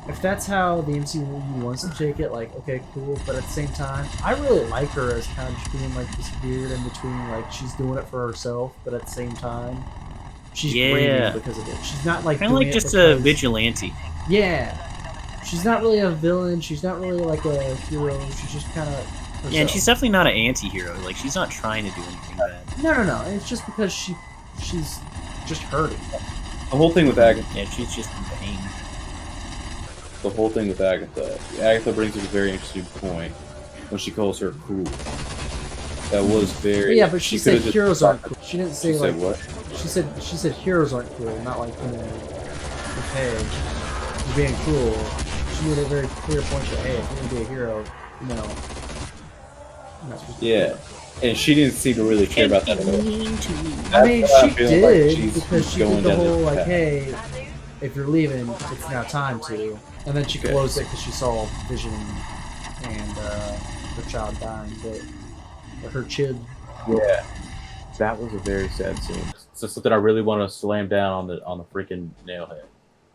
if that's how the MCU wants to take it, like, okay, cool. But at the same time, I really like her as kind of just being like this weird in between, like she's doing it for herself, but at the same time, she's grieving because of it. She's not like Kind of doing like it just a because- vigilante. Yeah, she's not really a villain. She's not really like a hero. She's just kind of. Yeah, and she's definitely not an anti-hero. Like, she's not trying to do anything bad. No. It's just because she's just hurting. The whole thing with Agatha. Yeah, she's just in pain. The whole thing with Agatha. Agatha brings up a very interesting point when she calls her cruel. That was very. Yeah, but she said could've just- heroes aren't cool. She didn't say She like. said what? She said heroes aren't cool, not like, you know, like, hey, you're being cruel. She made a very clear point that, hey, if you're gonna be a hero, you know, you're not supposed to be Yeah, cool. and she didn't seem to really care about that at all. I mean, That's why I she feel did like she's because she going did the down this whole like, path. hey, if you're leaving, it's now time to, and then she Okay. closed it because she saw Vision and her child dying, but her kid. Yeah, that was a very sad scene. So something I really want to slam down on the freaking nailhead,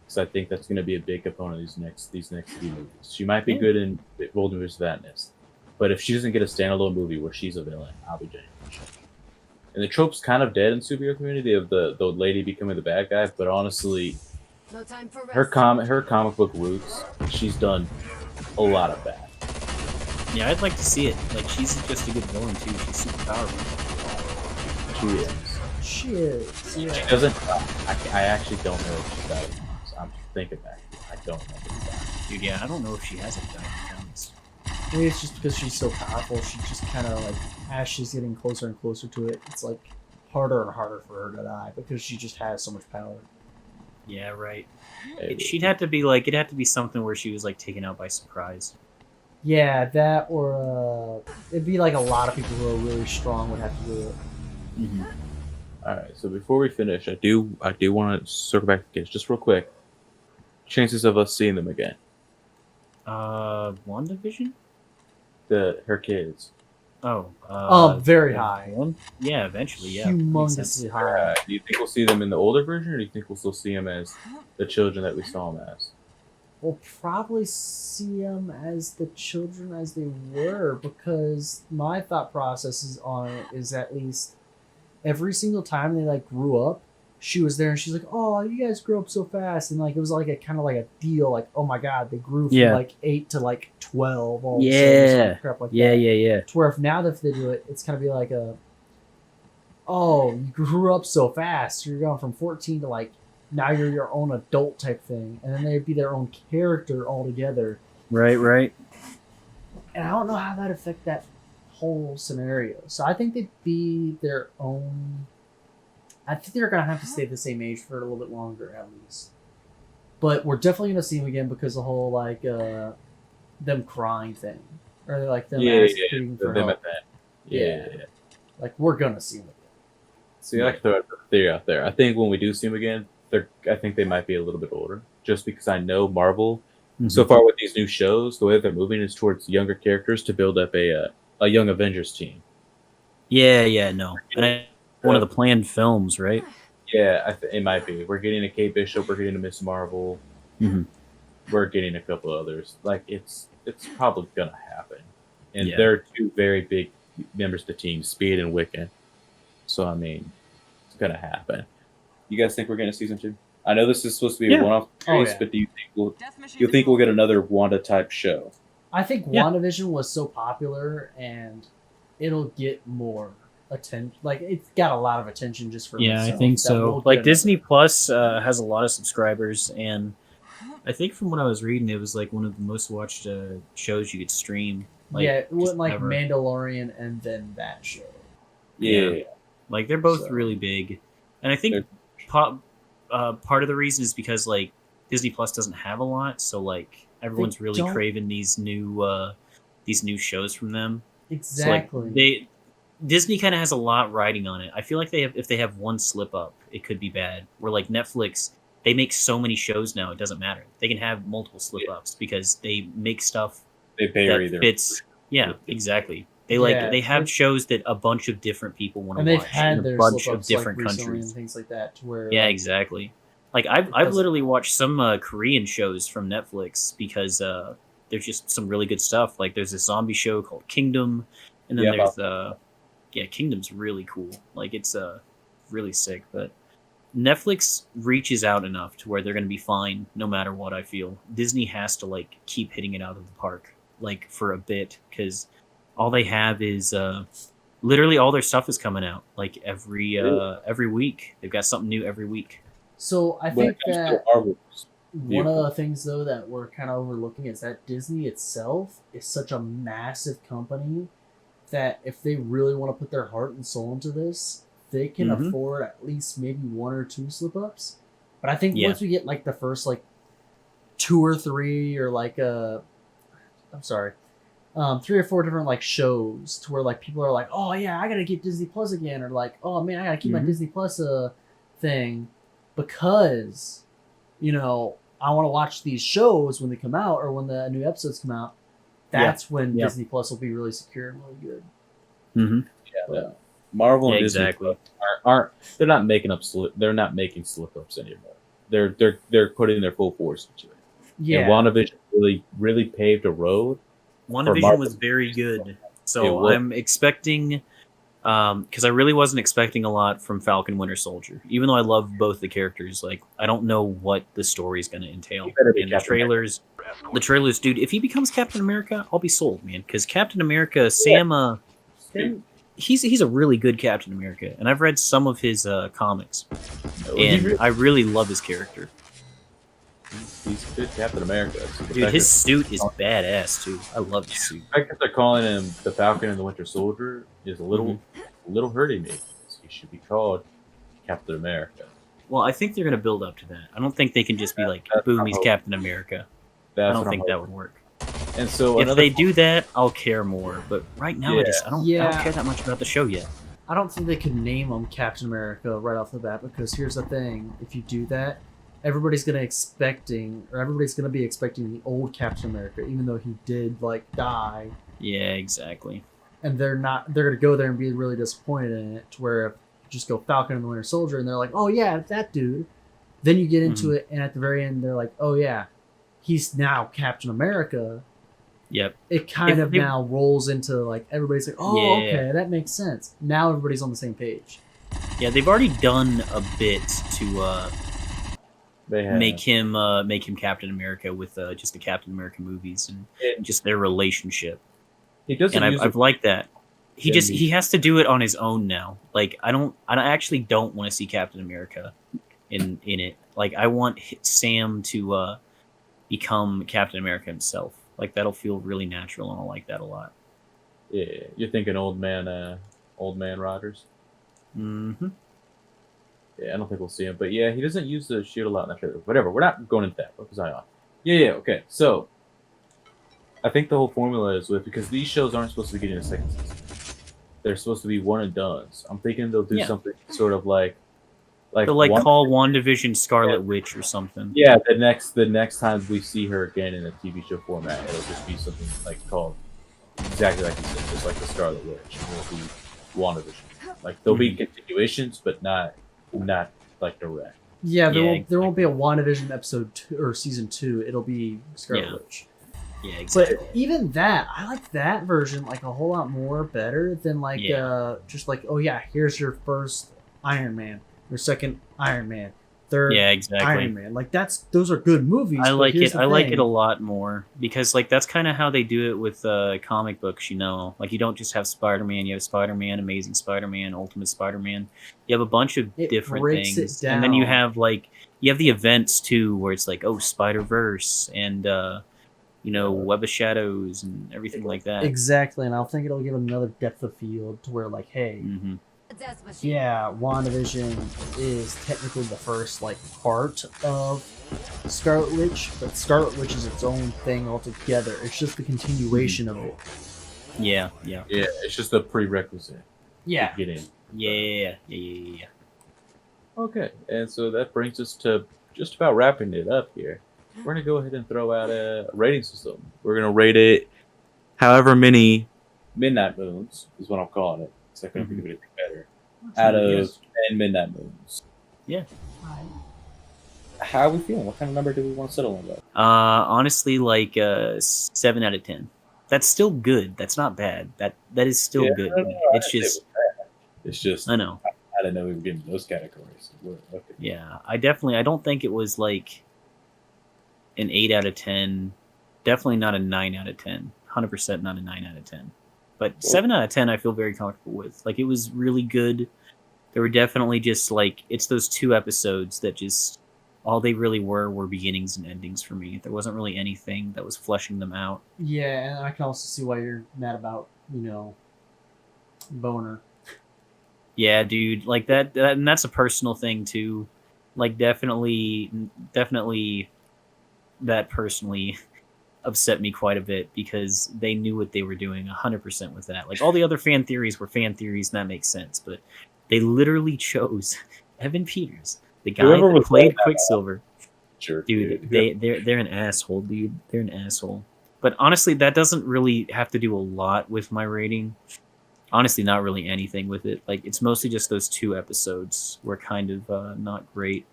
because I think that's going to be a big component of these next few movies. She might be good in Multiverse of Madness, but if she doesn't get a standalone movie where she's a villain, I'll be genuinely shocked. And the trope's kind of dead in superhero community of the lady becoming the bad guy, but honestly, No time for her rest. comic book roots, she's done a lot of bad. Yeah, I'd like to see it. Like, she's just a good villain, too. She's super powerful. She is. She is. She Yeah. doesn't. I actually don't know if she's died. I'm thinking back. I don't know if she's died. Dude, yeah, I don't know if she has a diamond. Maybe it's just because she's so powerful. She just kind of like, as she's getting closer and closer to it, it's like harder and harder for her to die because she just has so much power. Yeah, right. Maybe. She'd have to be like, it'd have to be something where she was like taken out by surprise. Yeah, that or it'd be like a lot of people who are really strong would have to do it. Mm-hmm. All right. So before we finish, I do want to circle back to kids just real quick. Chances of us seeing them again. WandaVision? Her kids. Oh. Very high. Yeah, eventually, yeah. Makes sense. Humongously high. Do you think we'll see them in the older version, or do you think we'll still see them as the children that we saw them as? We'll probably see them as the children as they were because my thought process is on it is at least every single time they like grew up, she was there and she's like, "Oh, you guys grew up so fast," and like it was like a kind of like a deal, like, "Oh my god, they grew from Yeah. like 8 to like 12." All of a sudden, or some crap like that. Yeah. To where if now if they do it, it's kind of be like a, "Oh, you grew up so fast. You're going from 14 to like now you're your own adult type thing," and then they'd be their own character altogether. Right. And I don't know how that affect that whole scenario. So I think they'd be their own. I think they're gonna have to stay the same age for a little bit longer at least. But we're definitely gonna see them again because the whole like them crying thing, or like them asking for them help. at that. Yeah. Yeah. Like we're gonna see them again. See, I like to throw a theory out there. I think when we do see them again, I think they might be a little bit older, just because I know Marvel. So far with these new shows, the way they're moving is towards younger characters to build up a young Avengers team. Yeah, no. And one of the planned films, right? Yeah, it might be. We're getting a Kate Bishop. We're getting a Miss Marvel. Mhm. We're getting a couple others. Like it's probably gonna happen. And Yeah. they're two very big members of the team, Speed and Wiccan. So I mean, it's gonna happen. You guys think we're getting a season 2? I know this is supposed to be Yeah. a one-off series, yeah. but do you think we'll get another Wanda type show? I think Yeah. WandaVision was so popular and it'll get more attention. Like it's got a lot of attention just for Yeah, I itself think that so. we'll Like get Disney Plus has a lot of subscribers, and I think from what I was reading, it was like one of the most watched shows you could stream. Like, yeah, it went like ever. Mandalorian and then that show. Yeah. Like they're both So- really big, and I think part of the reason is because like Disney Plus doesn't have a lot, so like everyone's really don't- craving these new these new shows from them. Exactly. So like Disney kind of has a lot riding on it. I feel like if they have one slip up, it could be bad. Where like Netflix, they make so many shows now, it doesn't matter. They can have multiple slip ups because they make stuff They vary that their fits. Yeah, exactly. They Yeah, they have shows that a bunch of different people want to and they've watch had in a their bunch slip of ups different like recently countries. and things like that, to where Yeah, like, exactly. Like I've doesn't- literally watched some Korean shows from Netflix because there's just some really good stuff. Like there's a zombie show called Kingdom, and then Yeah, there's Kingdom's really cool. Like it's really sick. But Netflix reaches out enough to where they're gonna be fine no matter what. I feel Disney has to like keep hitting it out of the park like for a bit because all they have is literally all their stuff is coming out like every week. They've got something new every week. So I when think it comes to that Marvel, one of the things though that we're kind of overlooking is that Disney itself is such a massive company that if they really want to put their heart and soul into this, they can Mhm. afford at least maybe one or two slip ups. But I think Yeah. once we get like the first like two or three or like I'm sorry, 3 or 4 different like shows to where like people are like, oh yeah, I gotta get Disney Plus again, or like, oh man, I gotta keep my Mhm. Disney Plus thing because I want to watch these shows when they come out or when the new episodes come out. That's when Yeah. Disney Plus will be really secure and really good. Mm-hmm. But, Marvel Yeah, and Disney exactly. aren't they're not making they're not making slip ups anymore. They're putting their full force into it. yeah, And WandaVision really paved a road. WandaVision Marvel. was very good. It So was. I'm expecting, because I really wasn't expecting a lot from Falcon Winter Soldier. Even though I love both the characters, like I don't know what the story's going to entail. He better be And the Captain trailers, dude. If he becomes Captain America, I'll be sold, man. Because Captain America, Sam, he's a really good Captain America, and I've read some of his comics, and I really love his character. He's good Captain America. So the Dude, fact his that- suit is badass too. I love his suit. the fact that they're calling him the Falcon and the Winter Soldier is a little hurting me. He should be called Captain America. Well, I think they're gonna build up to that. I don't think they can just be like, That's "Boom, my he's hope. Captain America." I That's don't what think I'm that hoping. would work. And so If another they do that, I'll care more. But right now, I don't Yeah. care that much about the show yet. I don't think they could name him Captain America right off the bat because here's the thing: if you do that, everybody's gonna be expecting the old Captain America, even though he did like die, Yeah, exactly. and they're gonna go there and be really disappointed in it. To where if you just go Falcon and the Winter Soldier, and they're like, oh yeah, that dude. Then you get into it, and at the very end, they're like, oh yeah, he's now Captain America. Yep. It kind If of they- now rolls into like everybody's like, oh Yeah. okay, that makes sense. Now everybody's on the same page. Yeah, they've already done a bit to they have make him Captain America with just the Captain America movies and just their relationship. he doesn't And use I've liked that. Yeah, He has to do it on his own now. Like I actually don't want to see Captain America in it. Like I want Sam to become Captain America himself. Like that'll feel really natural, and I like that a lot. Yeah, you're thinking old man Rogers. Mm-hmm. Yeah, I don't think we'll see him, but yeah, he doesn't use the shield a lot in that trailer. Whatever, we're not going into that. What was I on? Yeah, okay. So, I think the whole formula is because these shows aren't supposed to be getting a second season. They're supposed to be one and dones. I'm thinking they'll do something sort of like They'll call WandaVision Scarlet Witch or something. Yeah, the next time we see her again in a TV show format, it'll just be something like called exactly like you said, just like the Scarlet Witch. It'll be WandaVision. Like there'll be continuations, but not like direct. Yeah, Yeah, there won't be a WandaVision episode 2 or season 2. It'll be Scarlet Yeah. Witch. Yeah, exactly. But even that, I like that version like a whole lot more better than like just like, oh yeah, here's your first Iron Man, your second Iron Man, third Yeah, exactly. Iron Man. Like those are good movies. I but like here's it. the I like thing. it a lot more because like that's kind of how they do it with comic books. Like you don't just have Spider-Man. You have Spider-Man, Amazing Spider-Man, Ultimate Spider-Man. You have a bunch of It different breaks it things, and then you down. have the events too, where it's like Spider-Verse and Web of Shadows and everything like that. Exactly, and I think it'll give it another depth of field to where like, hey, hmm yeah, WandaVision is technically the first like part of Scarlet Witch, but Scarlet Witch is its own thing altogether. It's just the continuation of it. Yeah. Yeah, it's just a prerequisite Yeah. to get in. Yeah. Okay, and so that brings us to just about wrapping it up here. We're gonna go ahead and throw out a rating system. We're gonna rate it however many midnight moons is what I'm calling it. So I couldn't think of anything better. Out of 10 midnight moons. Yeah. How are we feeling? What kind of number do we want to settle on? Though? Honestly, like 7 out of 10. That's still good. That's not bad. That is still good. It's just I know. I didn't know we were getting those categories. Okay. Yeah, I don't think it was like an 8 out of 10. Definitely not a 9 out of 10. 100% not a 9 out of 10. But 7 out of 10 I feel very comfortable with. Like, it was really good. There were definitely just like, it's those 2 episodes that just, all they really were beginnings and endings for me. There wasn't really anything that was fleshing them out. Yeah, and I can also see why you're mad about, Boner. Yeah, dude, like that and that's a personal thing too. Like definitely that personally upset me quite a bit because they knew what they were doing 100% with that. Like all the other fan theories were fan theories and that makes sense, but they literally chose Evan Peters, the guy that played Quicksilver. Sure. Dude, they're an asshole, dude. They're an asshole. But honestly, that doesn't really have to do a lot with my rating. Honestly, not really anything with it. Like, it's mostly just those 2 episodes were kind of not great.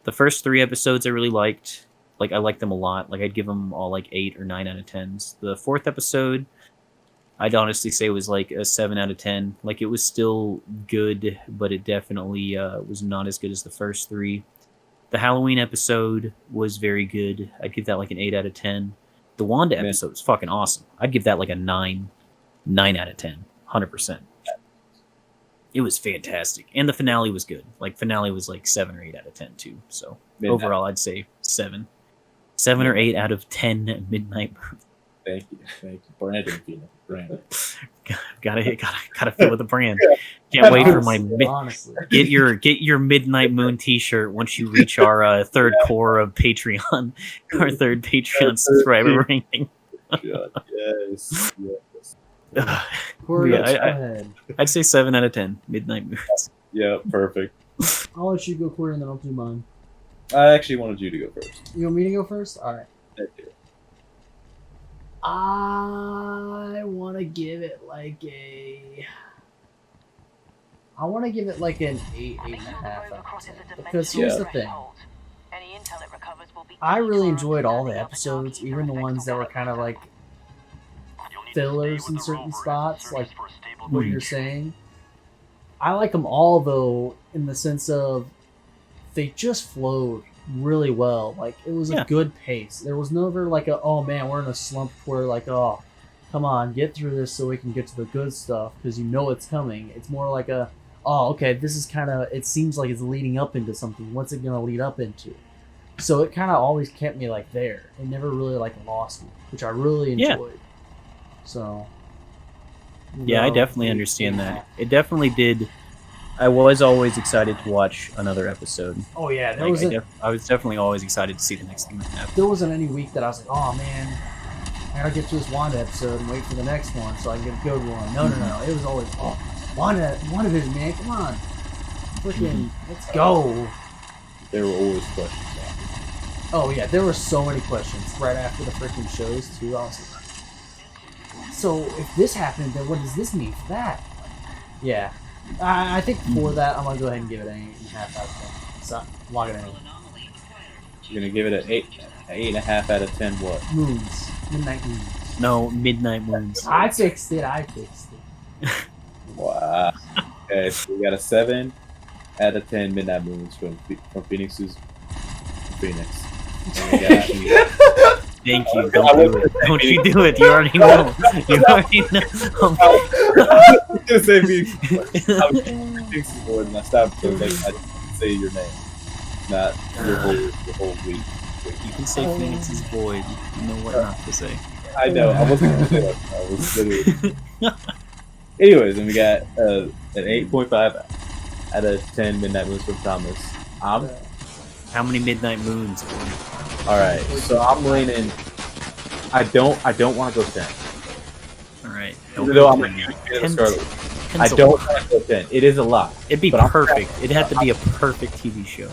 The first 3 episodes I really liked. Like, I liked them a lot. Like, I'd give them all, like, 8 or 9 out of 10s. The 4th episode, I'd honestly say was, like, a 7 out of 10. Like, it was still good, but it definitely was not as good as the first 3. The Halloween episode was very good. I'd give that, like, an 8 out of 10. The Wanda episode was fucking awesome. I'd give that, like, a 9 out of 10. 100%. It was fantastic, and the finale was good. Like finale was like 7 or 8 out of 10 too. So overall, I'd say 7 or 8 out of 10 midnight. Thank you, Brandon. Gotta fill with the brand. Can't wait for my get your midnight moon T-shirt once you reach our third core of Patreon, our third Patreon subscriber ranking. Yes. Corey, I'd say 7 out of 10 midnight moons. Yeah, perfect. I'll let you go, Corey, and then I'll do mine. I actually wanted you to go first. You want me to go first? All right. Thank you. I want to give it like an 8, 8.5 out of 10. Because here's the thing. I really enjoyed all the episodes, even the ones that were kind of like fillers in certain spots, like what you're saying. I like them all, though, in the sense of they just flowed really well. Like, it was a good pace. There was never like oh man, we're in a slump where like, oh, come on, get through this so we can get to the good stuff, because it's coming. It's more like oh, okay, this is kind of, it seems like it's leading up into something. What's it going to lead up into? So it kind of always kept me like there. It never really like lost me, which I really enjoyed. So, yeah, I definitely understand that. It definitely did. I was always excited to watch another episode. Oh yeah, I was definitely always excited to see the next thing that happened. There wasn't any week that I was like, oh man, I gotta get to this Wanda episode and wait for the next one so I can get a good one. No. It was always, WandaVision, man, come on, freaking, let's go. There were always questions. Oh yeah, there were so many questions right after the freaking shows too. I was like, so if this happened, then what does this mean for that? Yeah, I think for that I'm gonna go ahead and give it an 8.5 out of 10. So log it in. You're gonna give it an 8.5 out of 10. What? Moons, midnight moons. No, midnight moons. I fixed it. Wow. Okay, so we got a 7 out of 10 midnight moons from Phoenix. Thank you. Don't do it. Don't you do it. You already know. You already know. I was gonna say PhoenixsVoid, and I stopped because I didn't say your name, not your whole week. You can say PhoenixsVoid. You know what not to say. I know. I wasn't gonna say that. I was literally. Anyways, and we got a an 8.5 out of 10 Midnight Moons from Thomas. How many midnight moons? All right, so I'm leaning. I don't want to go 10. All right. Even though I'm a huge fan of Scarlet, I don't want to go 10. It is a lot. It'd be but perfect. It'd have to be a perfect TV show.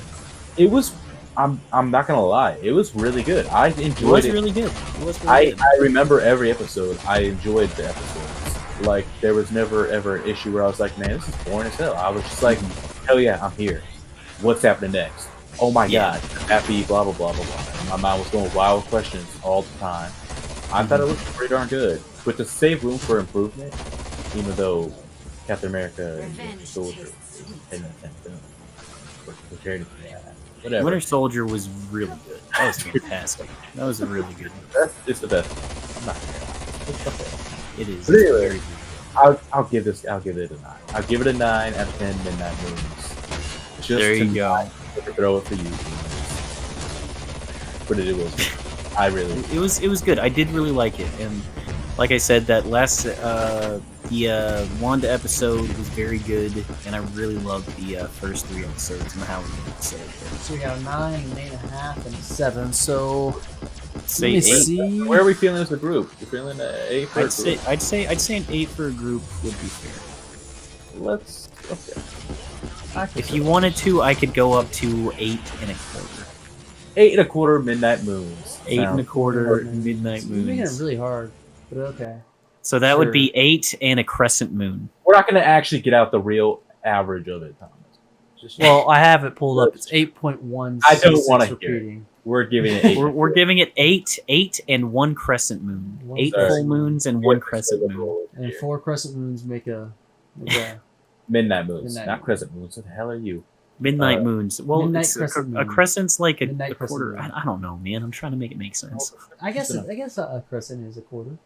It was. I'm not gonna lie. It was really good. I enjoyed it. Was really good. It was really good. I remember every episode. I enjoyed the episodes. Like there was never ever an issue where I was like, man, this is boring as hell. I was just like, hell yeah, I'm here. What's happening next? Oh my god, happy blah blah blah blah blah. My mind was going wild with questions all the time. I thought it looked pretty darn good, but to save room for improvement, even though Captain America and Winter Soldier whatever. Winter Soldier was really good. That was fantastic. That was a really good one. It's the best. I'm not gonna lie. It is. But anyway, Very good. I'll give it a 9. I'll give it a 9 out of 10 Midnight Moons. Just There you go. Throw it for you. But it was good. I really It was good. I did really like it, and like I said, that last the Wanda episode was very good, and I really loved the first 3 episodes and the Halloween episode. So we got a 9, an 8.5, and a 7. So Say let me 8. see. Where are we feeling as a group? You feeling an 8 for a group? I'd say an 8 for a group would be fair. Let's okay. If you wanted to, I could go up to 8.25. 8.25 Midnight Moons. 8.25 midnight You're making it moons. really hard, but okay. So that would be 8 and a crescent moon. We're not going to actually get out the real average of it, Thomas. Just, Well, I have it pulled up. It's 8.1. I don't wanna hear it. repeating. we're giving it 8. We're giving it 8 and 1 crescent moon. One 8 crescent full moons and 1 crescent moon. And 4 crescent moons make a Midnight Moons, Midnight not Moons. Crescent Moons. What the hell are you? Midnight moons. Well, Midnight it's crescent a moon. crescent's like a Midnight crescent quarter. moon. I don't know, man. I'm trying to make it make sense. I guess a crescent is a quarter.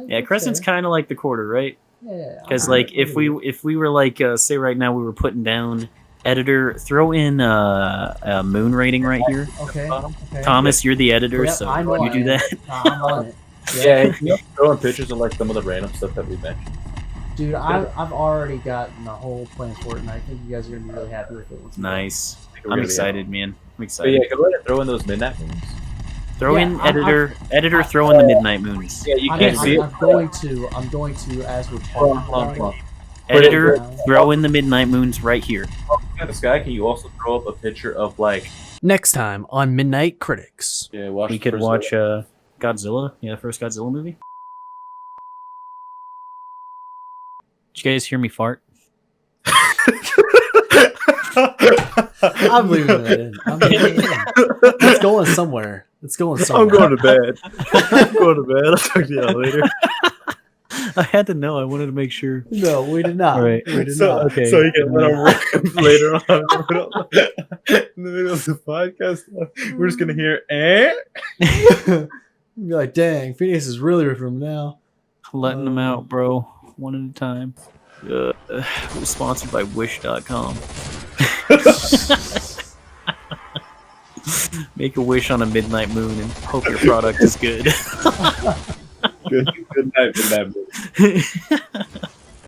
Yeah, crescent's kind of like the quarter, right? Yeah. Because like if we were like say right now we were putting down editor, throw in a moon rating right here. Okay. Thomas, you're the editor, Yep, so I know you I do am. that. I'm on it. Yeah, you throwing pictures of like some of the random stuff that we mentioned. Dude, I've already gotten the whole plan for it, and I think you guys are gonna be really happy with it. Nice. We're I'm gonna be excited, man. I'm But excited. yeah, go ahead and throw in those Midnight Moons. Throw Yeah, in editor. Throw in the midnight moons. Yeah, you I'm can't see it. I'm going to as we're talking about it. Editor, Put it- throw in the midnight moons right here. In the sky, can you also throw up a picture of like? Next time on Midnight Critics. Yeah, watch. We the could first watch Godzilla. Yeah, the first Godzilla movie. Did you guys hear me fart? I'm leaving that in. I'm leaving it in. It's going somewhere. It's going somewhere. to bed. I'm going to bed. I'll talk to you later. I had to know. I wanted to make sure. No, we did not. All right. We did not. Okay. So you can let them rip later on in the middle of the podcast. We're just gonna hear You're like, dang, Phoenix is really ripping him now. Letting them out, bro. One at a time. We're sponsored by Wish.com. Make a wish on a midnight moon and hope your product is good. good night, Midnight Moon.